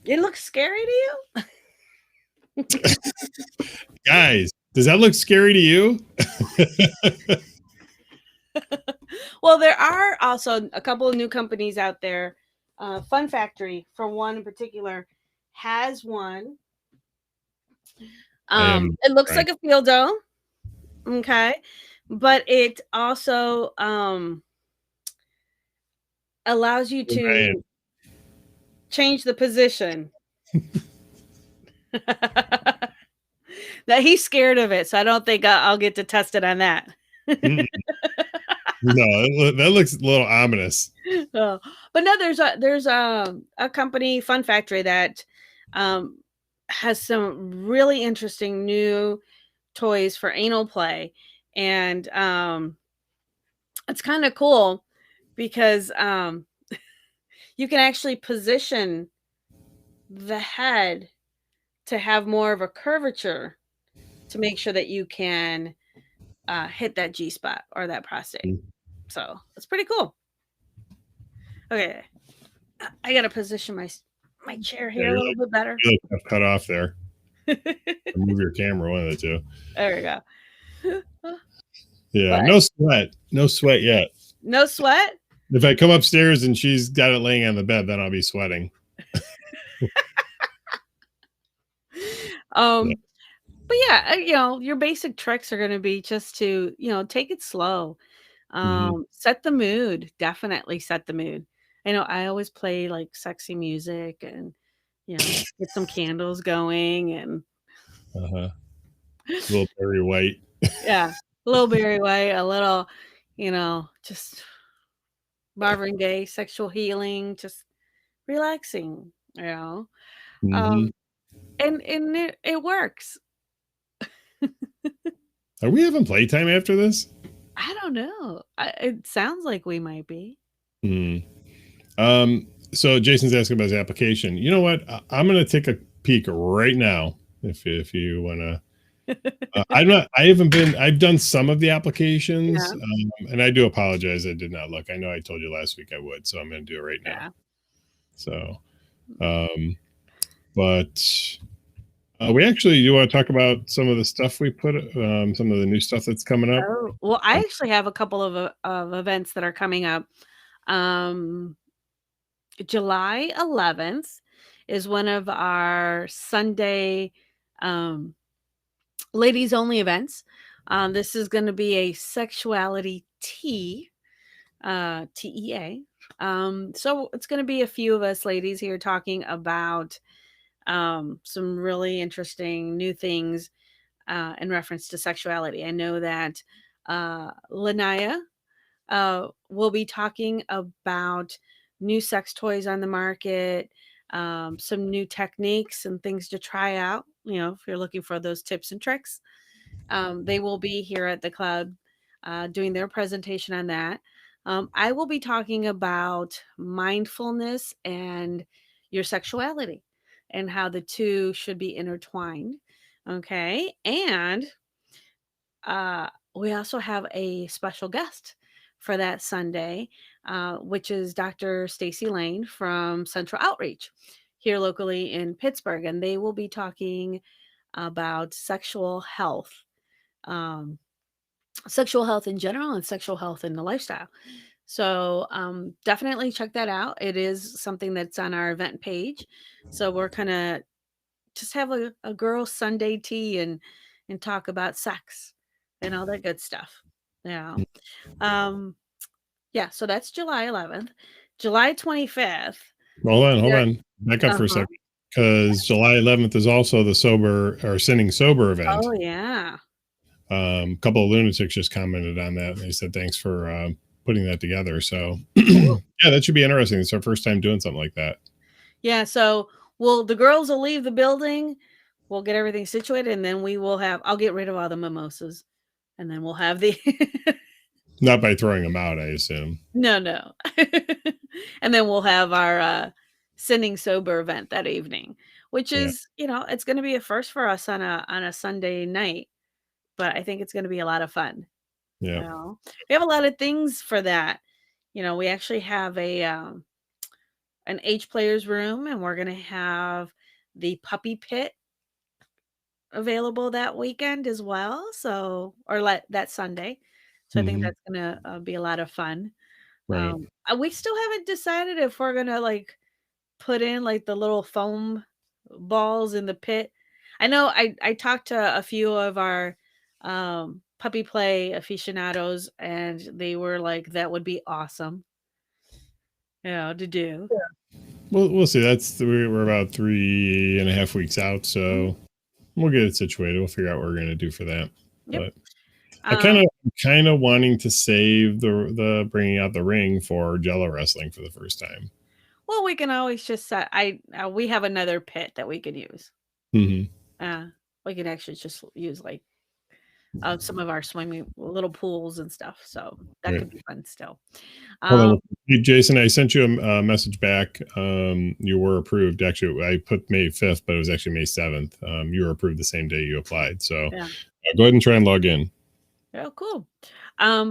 It looks scary to you? Guys, does that look scary to you? Well, there are also a couple of new companies out there. Fun Factory, for one in particular, has one. It looks like a Feeldo. Okay. But it also allows you to change the position. That he's scared of it, so I don't think I'll get to test it on that. No, that looks a little ominous. But no, there's a company, Fun Factory, that has some really interesting new toys for anal play, and it's kind of cool because you can actually position the head to have more of a curvature to make sure that you can hit that G spot or that prostate. So it's pretty cool. Okay, I gotta position my chair here a little bit better. You look cut off there. Move your camera, one of the two. There we go. Yeah, no sweat yet. No sweat. If I come upstairs and she's got it laying on the bed, then I'll be sweating. But yeah, your basic tricks are going to be just to, take it slow. Set the mood. Definitely set the mood. I know I always play like sexy music and, get some candles going and. A little Barry White. Yeah. A little Barry White, a little, just Marvin Gaye, sexual healing, just relaxing, And it works. Are we having playtime after this? I don't know. It sounds like we might be. So Jason's asking about his application. You know what? I'm going to take a peek right now. If you want to, I've done some of the applications, and I do apologize. I did not look. I know I told you last week I would, so I'm going to do it right now. So, but We actually do want to talk about some of the stuff we put, some of the new stuff that's coming up. Oh, well, I actually have a couple of events that are coming up. Um, July 11th is one of our Sunday um, ladies only events. This is going to be a sexuality tea, TEA. So it's going to be a few of us ladies here talking about some really interesting new things in reference to sexuality. I know that Lanaya we'll be talking about new sex toys on the market, some new techniques and things to try out. You know, if you're looking for those tips and tricks, they will be here at the club doing their presentation on that. I will be talking about mindfulness and your sexuality and how the two should be intertwined. Okay. And we also have a special guest for that Sunday, which is Dr. Stacy Lane from Central Outreach here locally in Pittsburgh. And they will be talking about um, sexual health in general and sexual health in the lifestyle. So definitely check that out. It is something that's on our event page. So we're kind of just have a girl Sunday tea and talk about sex and all that good stuff. Yeah. Um, yeah, so that's July 11th. July 25th. Hold there- on. Back up for a uh-huh. second. Because July 11th is also the sober or sinning sober event. Oh, yeah. A couple of lunatics just commented on that. They said thanks for putting that together. So yeah, that should be interesting. It's our first time doing something like that. Yeah, so the girls will leave the building. We'll get everything situated, and then I'll get rid of all the mimosas, and then we'll have the Not by throwing them out, I assume. no. And then we'll have our sinning sober event that evening, which is, it's going to be a first for us on a Sunday night, but I think it's going to be a lot of fun. Yeah. We have a lot of things for that. We actually have an H players room, and we're going to have the puppy pit available that weekend as well. So, that Sunday. So I think that's going to be a lot of fun. Right. We still haven't decided if we're going to put in the little foam balls in the pit. I know I talked to a few of our puppy play aficionados, and they were like, that would be awesome, to do. We'll see. We're about 3.5 weeks out, so we'll get it situated. We'll figure out what we're going to do for that. Yep. But I kind of wanting to save the bringing out the ring for Jello wrestling for the first time. Well, we can always just we have another pit that we could use. Mm-hmm. We can actually just use some of our swimming little pools and stuff. So that could be fun still. Hey, Jason, I sent you a message back. You were approved. Actually, I put May 5th, but it was actually May 7th. You were approved the same day you applied. So go ahead and try and log in. Oh, cool.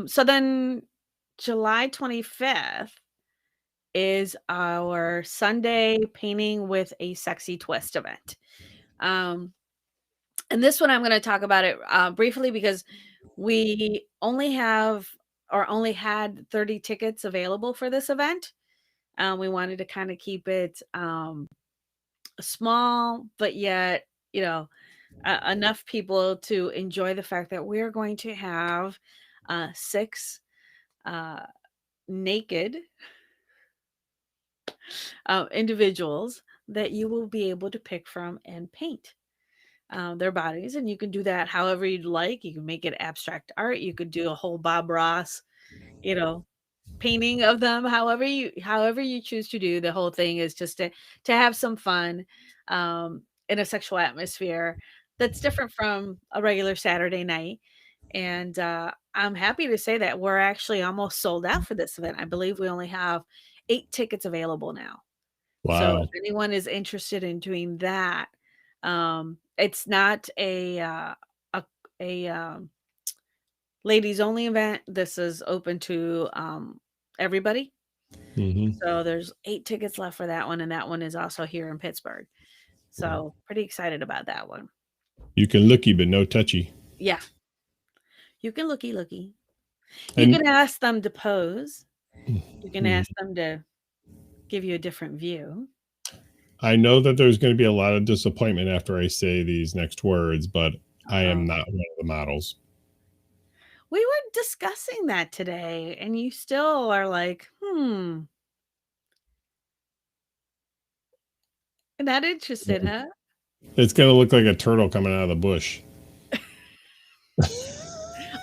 So then July 25th is our Sunday painting with a sexy twist event. And this one I'm going to talk about it briefly because we only had 30 tickets available for this event. We wanted to kind of keep it small, but yet, enough people to enjoy the fact that we're going to have 6 naked individuals that you will be able to pick from and paint their bodies. And you can do that however you'd like. You can make it abstract art. You could do a whole Bob Ross, painting of them. However you choose to do. The whole thing is just to have some fun in a sexual atmosphere that's different from a regular Saturday night. And I'm happy to say that we're actually almost sold out for this event. I believe we only have 8 tickets available now. Wow. So if anyone is interested in doing that, it's not a ladies only event. This is open to everybody. Mm-hmm. So there's 8 tickets left for that one, and that one is also here in Pittsburgh. So pretty excited about that one. You can looky, but no touchy. Yeah. You can looky. You And can ask them to pose. You can ask them to give you a different view. I know that there's going to be a lot of disappointment after I say these next words, but I am not one of the models. We were discussing that today, and you still are like, Not interested, huh? It's going to look like a turtle coming out of the bush.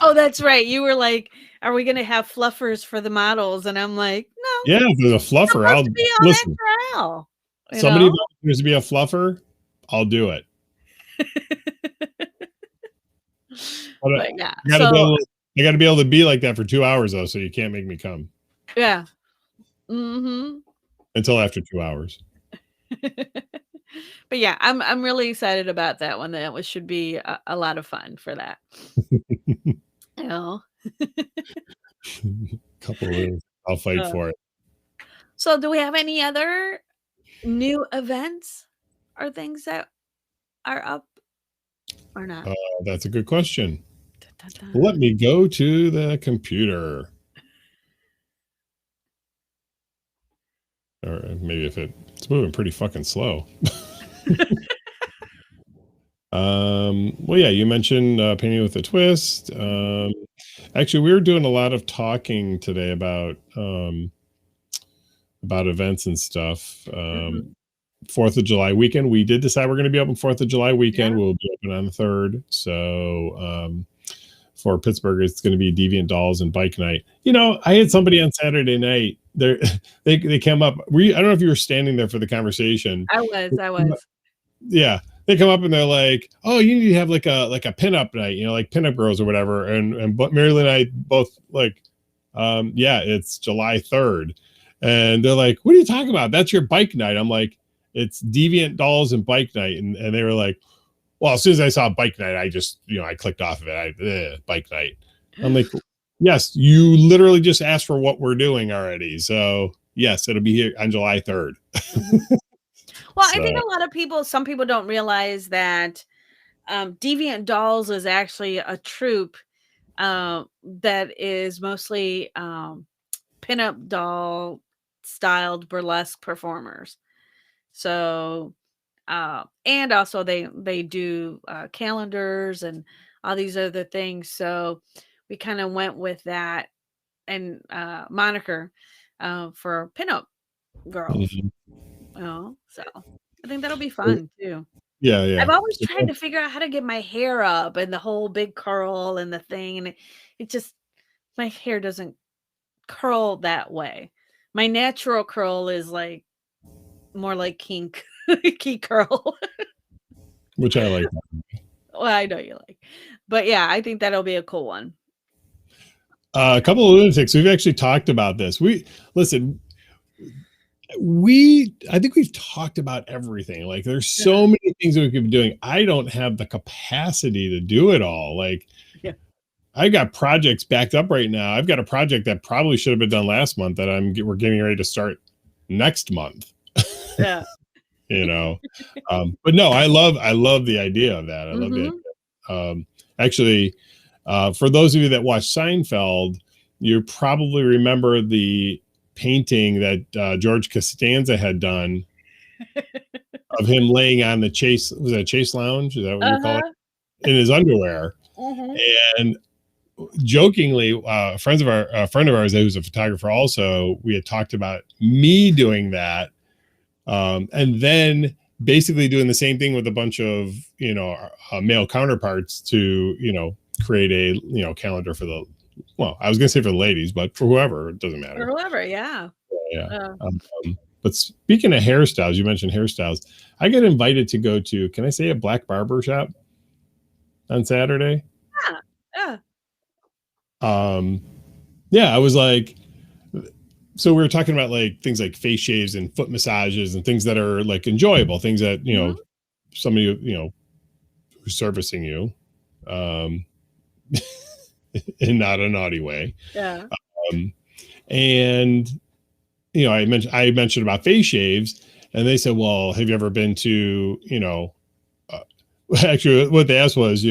Oh, that's right. You were like, "Are we going to have fluffers for the models?" And I'm like, "No." Yeah, if there's a fluffer, I'll Be all listen. natural, Somebody volunteers to be a fluffer, I'll do it. But yeah, I got to be able to be like that for 2 hours though, so you can't make me come. Yeah. Mm-hmm. Until after 2 hours. But yeah, I'm really excited about that one. That should be a lot of fun for that. Couple of days. I'll fight for it. So do we have any other new events or things that are up or not? That's a good question. Let me go to the computer. Or maybe if it's moving pretty fucking slow. Well, yeah, you mentioned painting with a twist. Actually, we were doing a lot of talking today about events and stuff. 4th of July weekend, we did decide we're going to be open 4th of July weekend. We'll be open on the 3rd. So for Pittsburgh, it's going to be Deviant Dolls and Bike Night. You know, I had somebody on Saturday night. They came up. I don't know if you were standing there for the conversation. I was. Yeah. They come up and they're like, "Oh, you need to have like a pinup night, you know, like pinup girls or whatever." And Marilu and I both like, yeah, it's July 3rd. And they're like, "What are you talking about? That's your bike night." I'm like, "It's Deviant Dolls and Bike Night." And they were like, "Well, as soon as I saw Bike Night, I just, I clicked off of it. Bike Night." I'm like, "Yes, you literally just asked for what we're doing already. So yes, it'll be here on July 3rd. Well, I think a lot of some people don't realize that Deviant Dolls is actually a troupe that is mostly pinup doll styled burlesque performers. So, and also they do calendars and all these other things. So we kind of went with that and moniker for pinup girls. So I think that'll be fun too. Yeah. I've always tried to figure out how to get my hair up and the whole big curl and the thing, and it just, my hair doesn't curl that way. My natural curl is like more like kink curl, Which I like. Well, I know you like, but yeah, I think that'll be a cool one. A couple of lunatics. We've actually talked about this. I think we've talked about everything. Like there's so many things that we could be doing. I don't have the capacity to do it all. Like I got projects backed up right now. I've got a project that probably should have been done last month that we're getting ready to start next month. Yeah. But no, I love the idea of that. I love it. Actually, for those of you that watch Seinfeld, you probably remember the painting that George Costanza had done of him laying on the Chase Lounge? Is that what you call it? In his underwear. And jokingly, a friend of ours who's a photographer also, we had talked about me doing that, and then basically doing the same thing with a bunch of male counterparts to create a calendar for the, well, I was gonna say for the ladies, but for whoever, it doesn't matter. For whoever, yeah. But speaking of hairstyles, you mentioned hairstyles. I got invited to go to, can I say, a black barber shop on Saturday? Yeah. I was like, so we were talking about like things like face shaves and foot massages and things that are like enjoyable, things that somebody who's servicing you, in not a naughty way. Yeah. And I mentioned about face shaves, And they said, well, have you ever been to, actually what they asked was,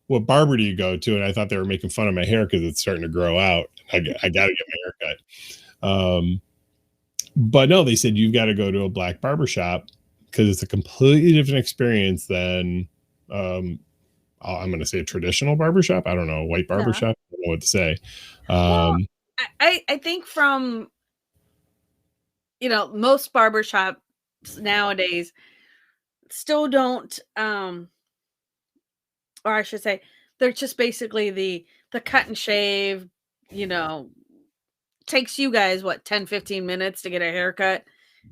what barber do you go to? And I thought they were making fun of my hair because it's starting to grow out. I got to get my hair cut. But no, they said, you've got to go to a black barber shop because it's a completely different experience than, I'm going to say a traditional barbershop. I don't know, white barbershop. I don't know what to say. I think from, most barbershops nowadays still don't, or I should say, they're just basically the cut and shave, takes you guys, 10, 15 minutes to get a haircut.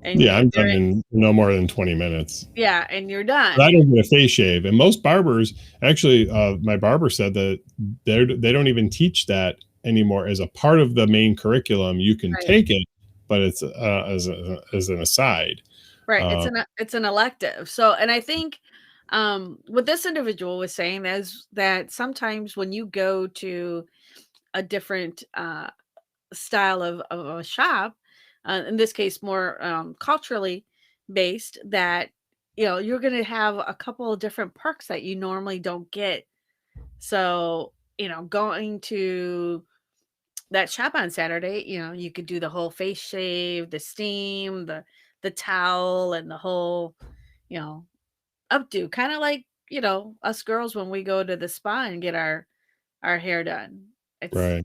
And I'm done in no more than 20 minutes. Yeah, and you're done. But I don't get a face shave. And most barbers, actually, my barber said that they don't even teach that anymore as a part of the main curriculum. You can take it, but it's as an aside. Right. It's an elective. So, and I think what this individual was saying is that sometimes when you go to a different style of a shop, in this case more culturally based, that you're going to have a couple of different perks that you normally don't get. So going to that shop on Saturday, you could do the whole face shave, the steam, the towel, and the whole updo, kind of like us girls when we go to the spa and get our hair done. It's right.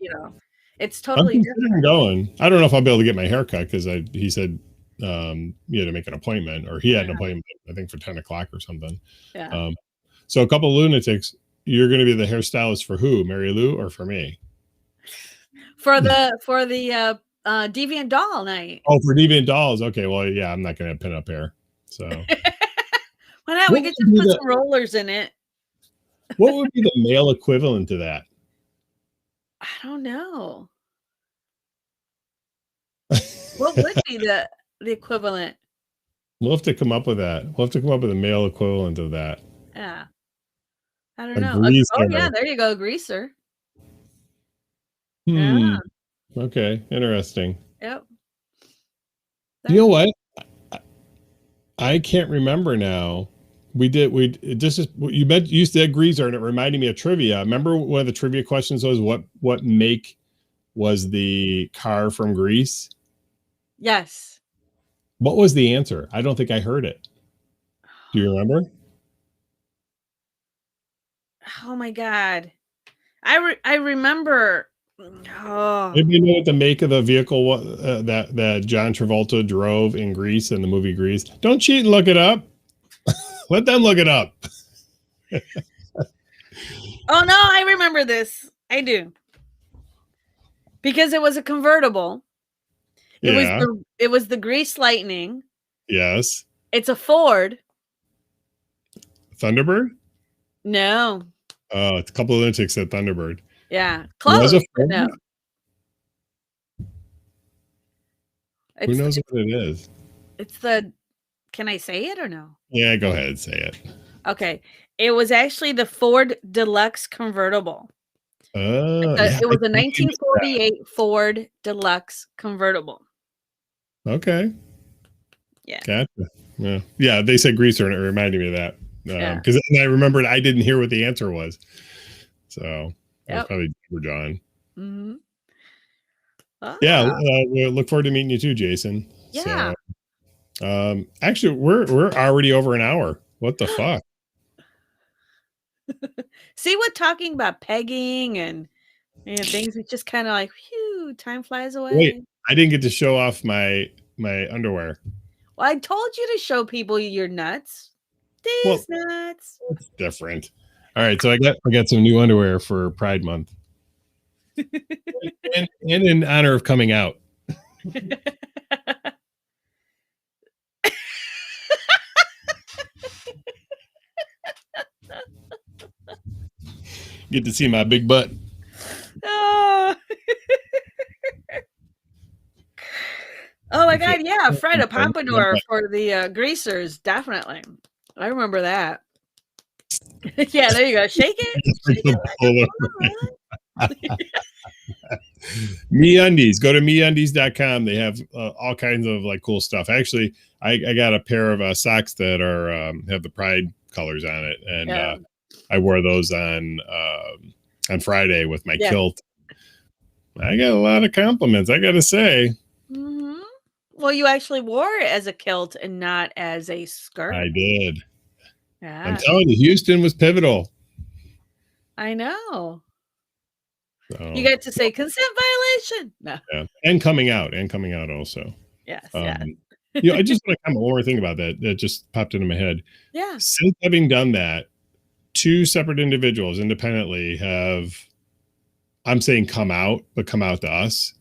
It's totally different. Going. I don't know if I'll be able to get my hair cut because he said you had to make an appointment, or he had an appointment, I think, for 10 o'clock or something. Yeah. So a couple of lunatics. You're going to be the hairstylist for who? Marilu or for me? For the Deviant Doll night. Oh, for Deviant Dolls. Okay. Well, yeah, I'm not going to pin up hair. So why not? We could just put some rollers in it. What would be the male equivalent to that? I don't know. What would be the equivalent? We'll have to come up with that. We'll have to come up with a male equivalent of that. Yeah. I don't know. Oh, yeah. There you go. Greaser. Yeah. Okay. Interesting. Yep. You know what? I can't remember now. You said greaser, and it reminded me of trivia. Remember one of the trivia questions was what make was the car from Greece? Yes. What was the answer? I don't think I heard it. Do you remember? Oh my God. I remember. Oh. Maybe you know what the make of the vehicle that John Travolta drove in Greece in the movie Grease. Don't cheat and look it up. Let them look it up. Oh no, I remember this. I do. Because it was a convertible. It was the Grease Lightning. Yes. It's a Ford. Thunderbird? No. Oh, it's a couple of lunatics said Thunderbird. Yeah. Close. No. Who knows what it is? It's the, can I say it or no? Yeah, go ahead, say it. Okay. It was actually the Ford Deluxe convertible. It was a 1948 Ford Deluxe convertible. Okay. Yeah. Gotcha. Yeah. They said greaser, and it reminded me of that because I remembered I didn't hear what the answer was. So that was probably John. Mm-hmm. Yeah. We look forward to meeting you too, Jason. Yeah. So, actually, we're already over an hour. What the fuck? See what talking about pegging and things, it's just kind of like, whew, time flies away. Wait, I didn't get to show off my underwear. Well, I told you to show people your nuts. These nuts. It's different. All right, so I got some new underwear for Pride Month, and in honor of coming out. Get to see my big butt. Oh, oh my God! Yeah, Fred, a pompadour for the greasers, definitely. I remember that. Yeah, there you go. Shake it. Shake it. MeUndies. Go to MeUndies.com. They have all kinds of like cool stuff. Actually, I got a pair of socks that are have the pride colors on it, and I wore those on Friday with my kilt. I got a lot of compliments, I got to say. Mm-hmm. Well, you actually wore it as a kilt and not as a skirt. I did. Yeah. I'm telling you, Houston was pivotal. I know. So, you get to say consent violation. No. Yeah. And coming out also. Yes. I just want to comment one more thing about that. That just popped into my head. Yeah. Since having done that, 2 separate individuals independently have, I'm saying come out to us.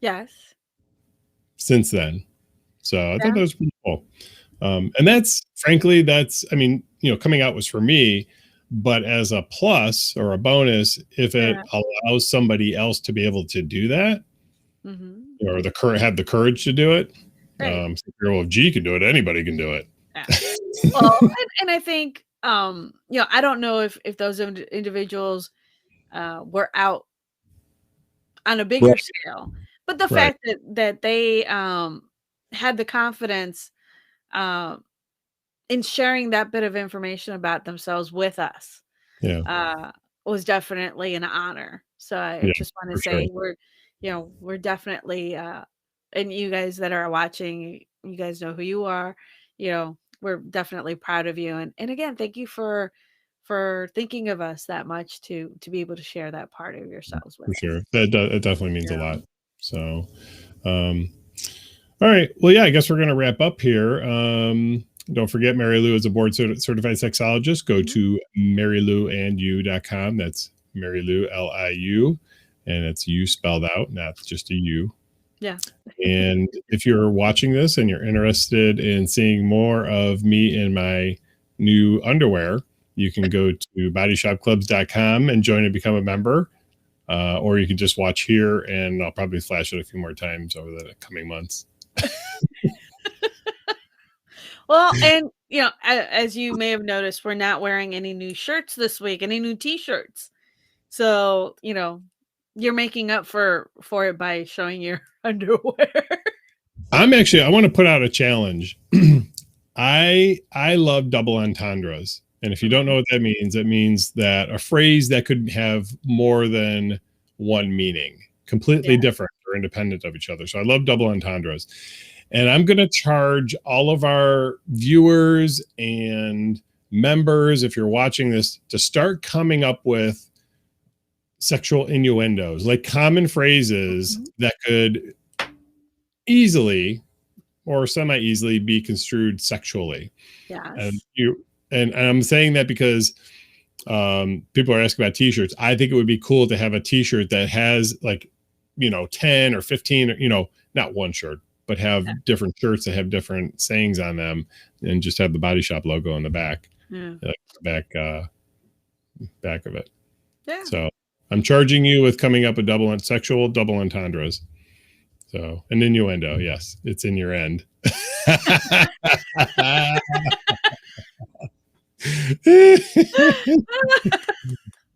Yes. Since then. So I thought that was pretty cool. And that's, frankly, I mean, coming out was for me, but as a plus or a bonus, if it allows somebody else to be able to do that, or have the courage to do it, right. If G can do it, anybody can do it. Yeah. Well, and I think, I don't know if those individuals were out on a bigger scale, but the fact that they had the confidence in sharing that bit of information about themselves with us was definitely an honor. So I just want to say we're definitely and you guys that are watching, you guys know who you are. We're definitely proud of you, and again, thank you for thinking of us that much to be able to share that part of yourselves with us. For sure. It definitely means a lot. So all right. Well, yeah, I guess we're going to wrap up here. Don't forget, Marilu is a board certified sexologist. Go to mariluandyou.com. That's Marilu, Liu, and it's you spelled out, not just a U. Yeah. And if you're watching this and you're interested in seeing more of me in my new underwear, you can go to bodyshopclubs.com and join and become a member. Or you can just watch here, and I'll probably flash it a few more times over the coming months. Well, and as you may have noticed, we're not wearing any new shirts this week, any new t-shirts. So, you're making up for it by showing your underwear. I want to put out a challenge. I love double entendres. And if you don't know what that means, it means that a phrase that could have more than one meaning, completely different or independent of each other. So I love double entendres. And I'm going to charge all of our viewers and members, if you're watching this, to start coming up with sexual innuendos, like common phrases that could easily or semi-easily be construed sexually. Yes. And I'm saying that because people are asking about t-shirts. I think it would be cool to have a t-shirt that has 10 or 15, not one shirt, but have different shirts that have different sayings on them, and just have the Body Shop logo on the back, back of it. Yeah. So I'm charging you with coming up with sexual double entendres. So an innuendo, yes, it's in your end.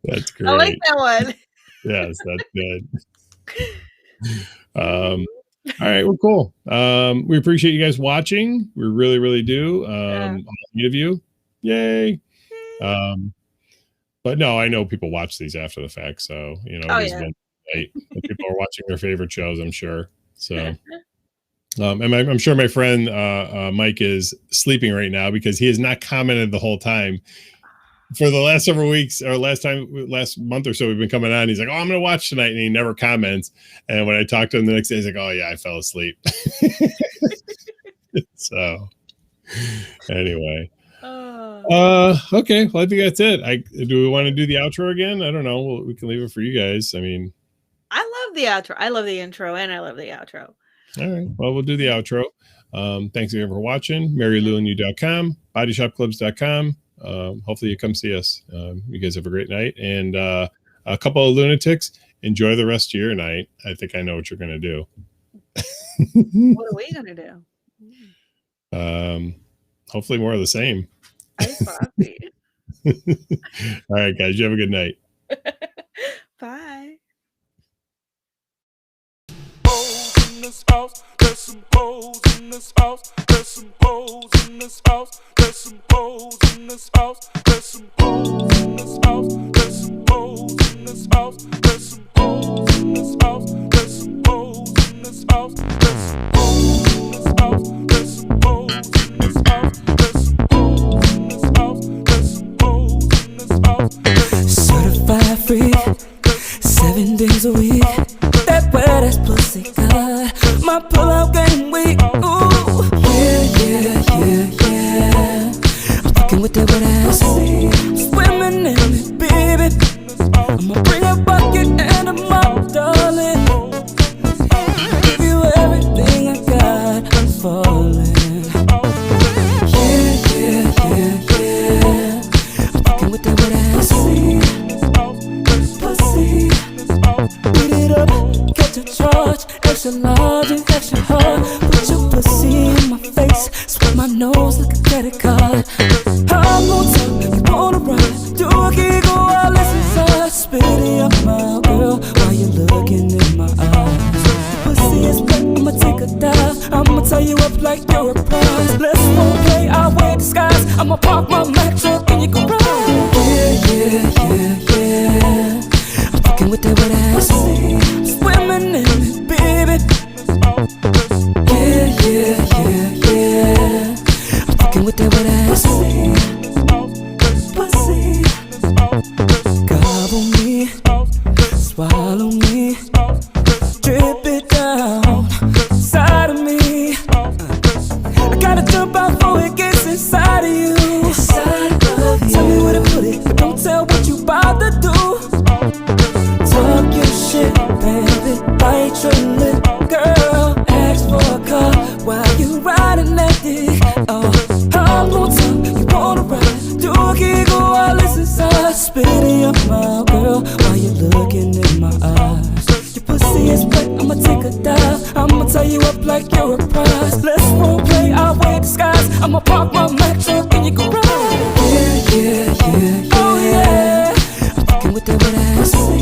That's great. I like that one. Yes, that's good. All right, well, cool. We appreciate you guys watching. We really, really do. All 8 of you. Yay. But no, I know people watch these after the fact, so it has been late. People are watching their favorite shows, I'm sure. So and I'm sure my friend Mike is sleeping right now because he has not commented the whole time. For the last several weeks or last month or so, we've been coming on. He's like, "Oh, I'm going to watch tonight," and he never comments. And when I talk to him the next day, he's like, "Oh yeah, I fell asleep." So anyway, okay. Well, I think that's it. Do we want to do the outro again? I don't know. We can leave it for you guys. I mean, I love the outro. I love the intro, and I love the outro. All right. Well, we'll do the outro. Thanks again for watching. MariluandYou.com, BodyShopClubs.com. Hopefully you come see us. You guys have a great night. And a couple of lunatics, enjoy the rest of your night. I think I know what you're going to do. What are we going to do? Hopefully more of the same. Ice coffee. All right, guys. You have a good night. Bye. in this house. There's some hoes in this house. There's some hoes in this house. There's some hoes in this house. There's some hoes in this house. There's some hoes in this house. There's some hoes in this house. There's some hoes in this house. There's some hoes in this house. There's some hoes in this house. There's some hoes in this house. There's some hoes in this house. Certified freak, 7 days a week. That wet ass pussy good. My pull-out game weak. Ooh, yeah. I'm fucking with that wet ass. Swimming in it, baby. I'ma bring a bucket and a mop, darling. Give you everything I got. I'm falling. Yeah. I'm fucking with that wet ass. Pussy. Beat it up, catch a charge. Extra large and extra hard. Put your pussy in my face. Swipe my nose like a credit card. I'm on top, you wanna ride. Do a giggle while it's inside. Spit in your mouth, girl, while you're looking in my eyes. Pussy is wet, I'ma take a dive. I'ma tie you up like you're a prize. Let's role play, I'll wear disguise. I'ma park my Mack truck and you can ride. Yeah. I'm fucking with that wet ass. Swimming in it, baby. Yeah. I'm fucking with that wet ass. Pussy. Gobble me, swallow me, drip it down inside of me. I gotta jump out before it gets inside of you. Tell me where to put it, but don't tell what you about to do. Talk your shit, baby, bite your lip, girl. Ask for a car while you riding that dick. Oh, I'm on top, you wanna ride. Do a giggle while it's inside. Spit in your mouth, girl, while you're looking in my eyes. Your pussy is wet, I'ma take a dive. I'ma tie you up like you're a prize. Let's role play, I'll wear disguise. I'ma park my Mack truck and you can ride. Yeah. Oh yeah, I'm fucking with that wet ass.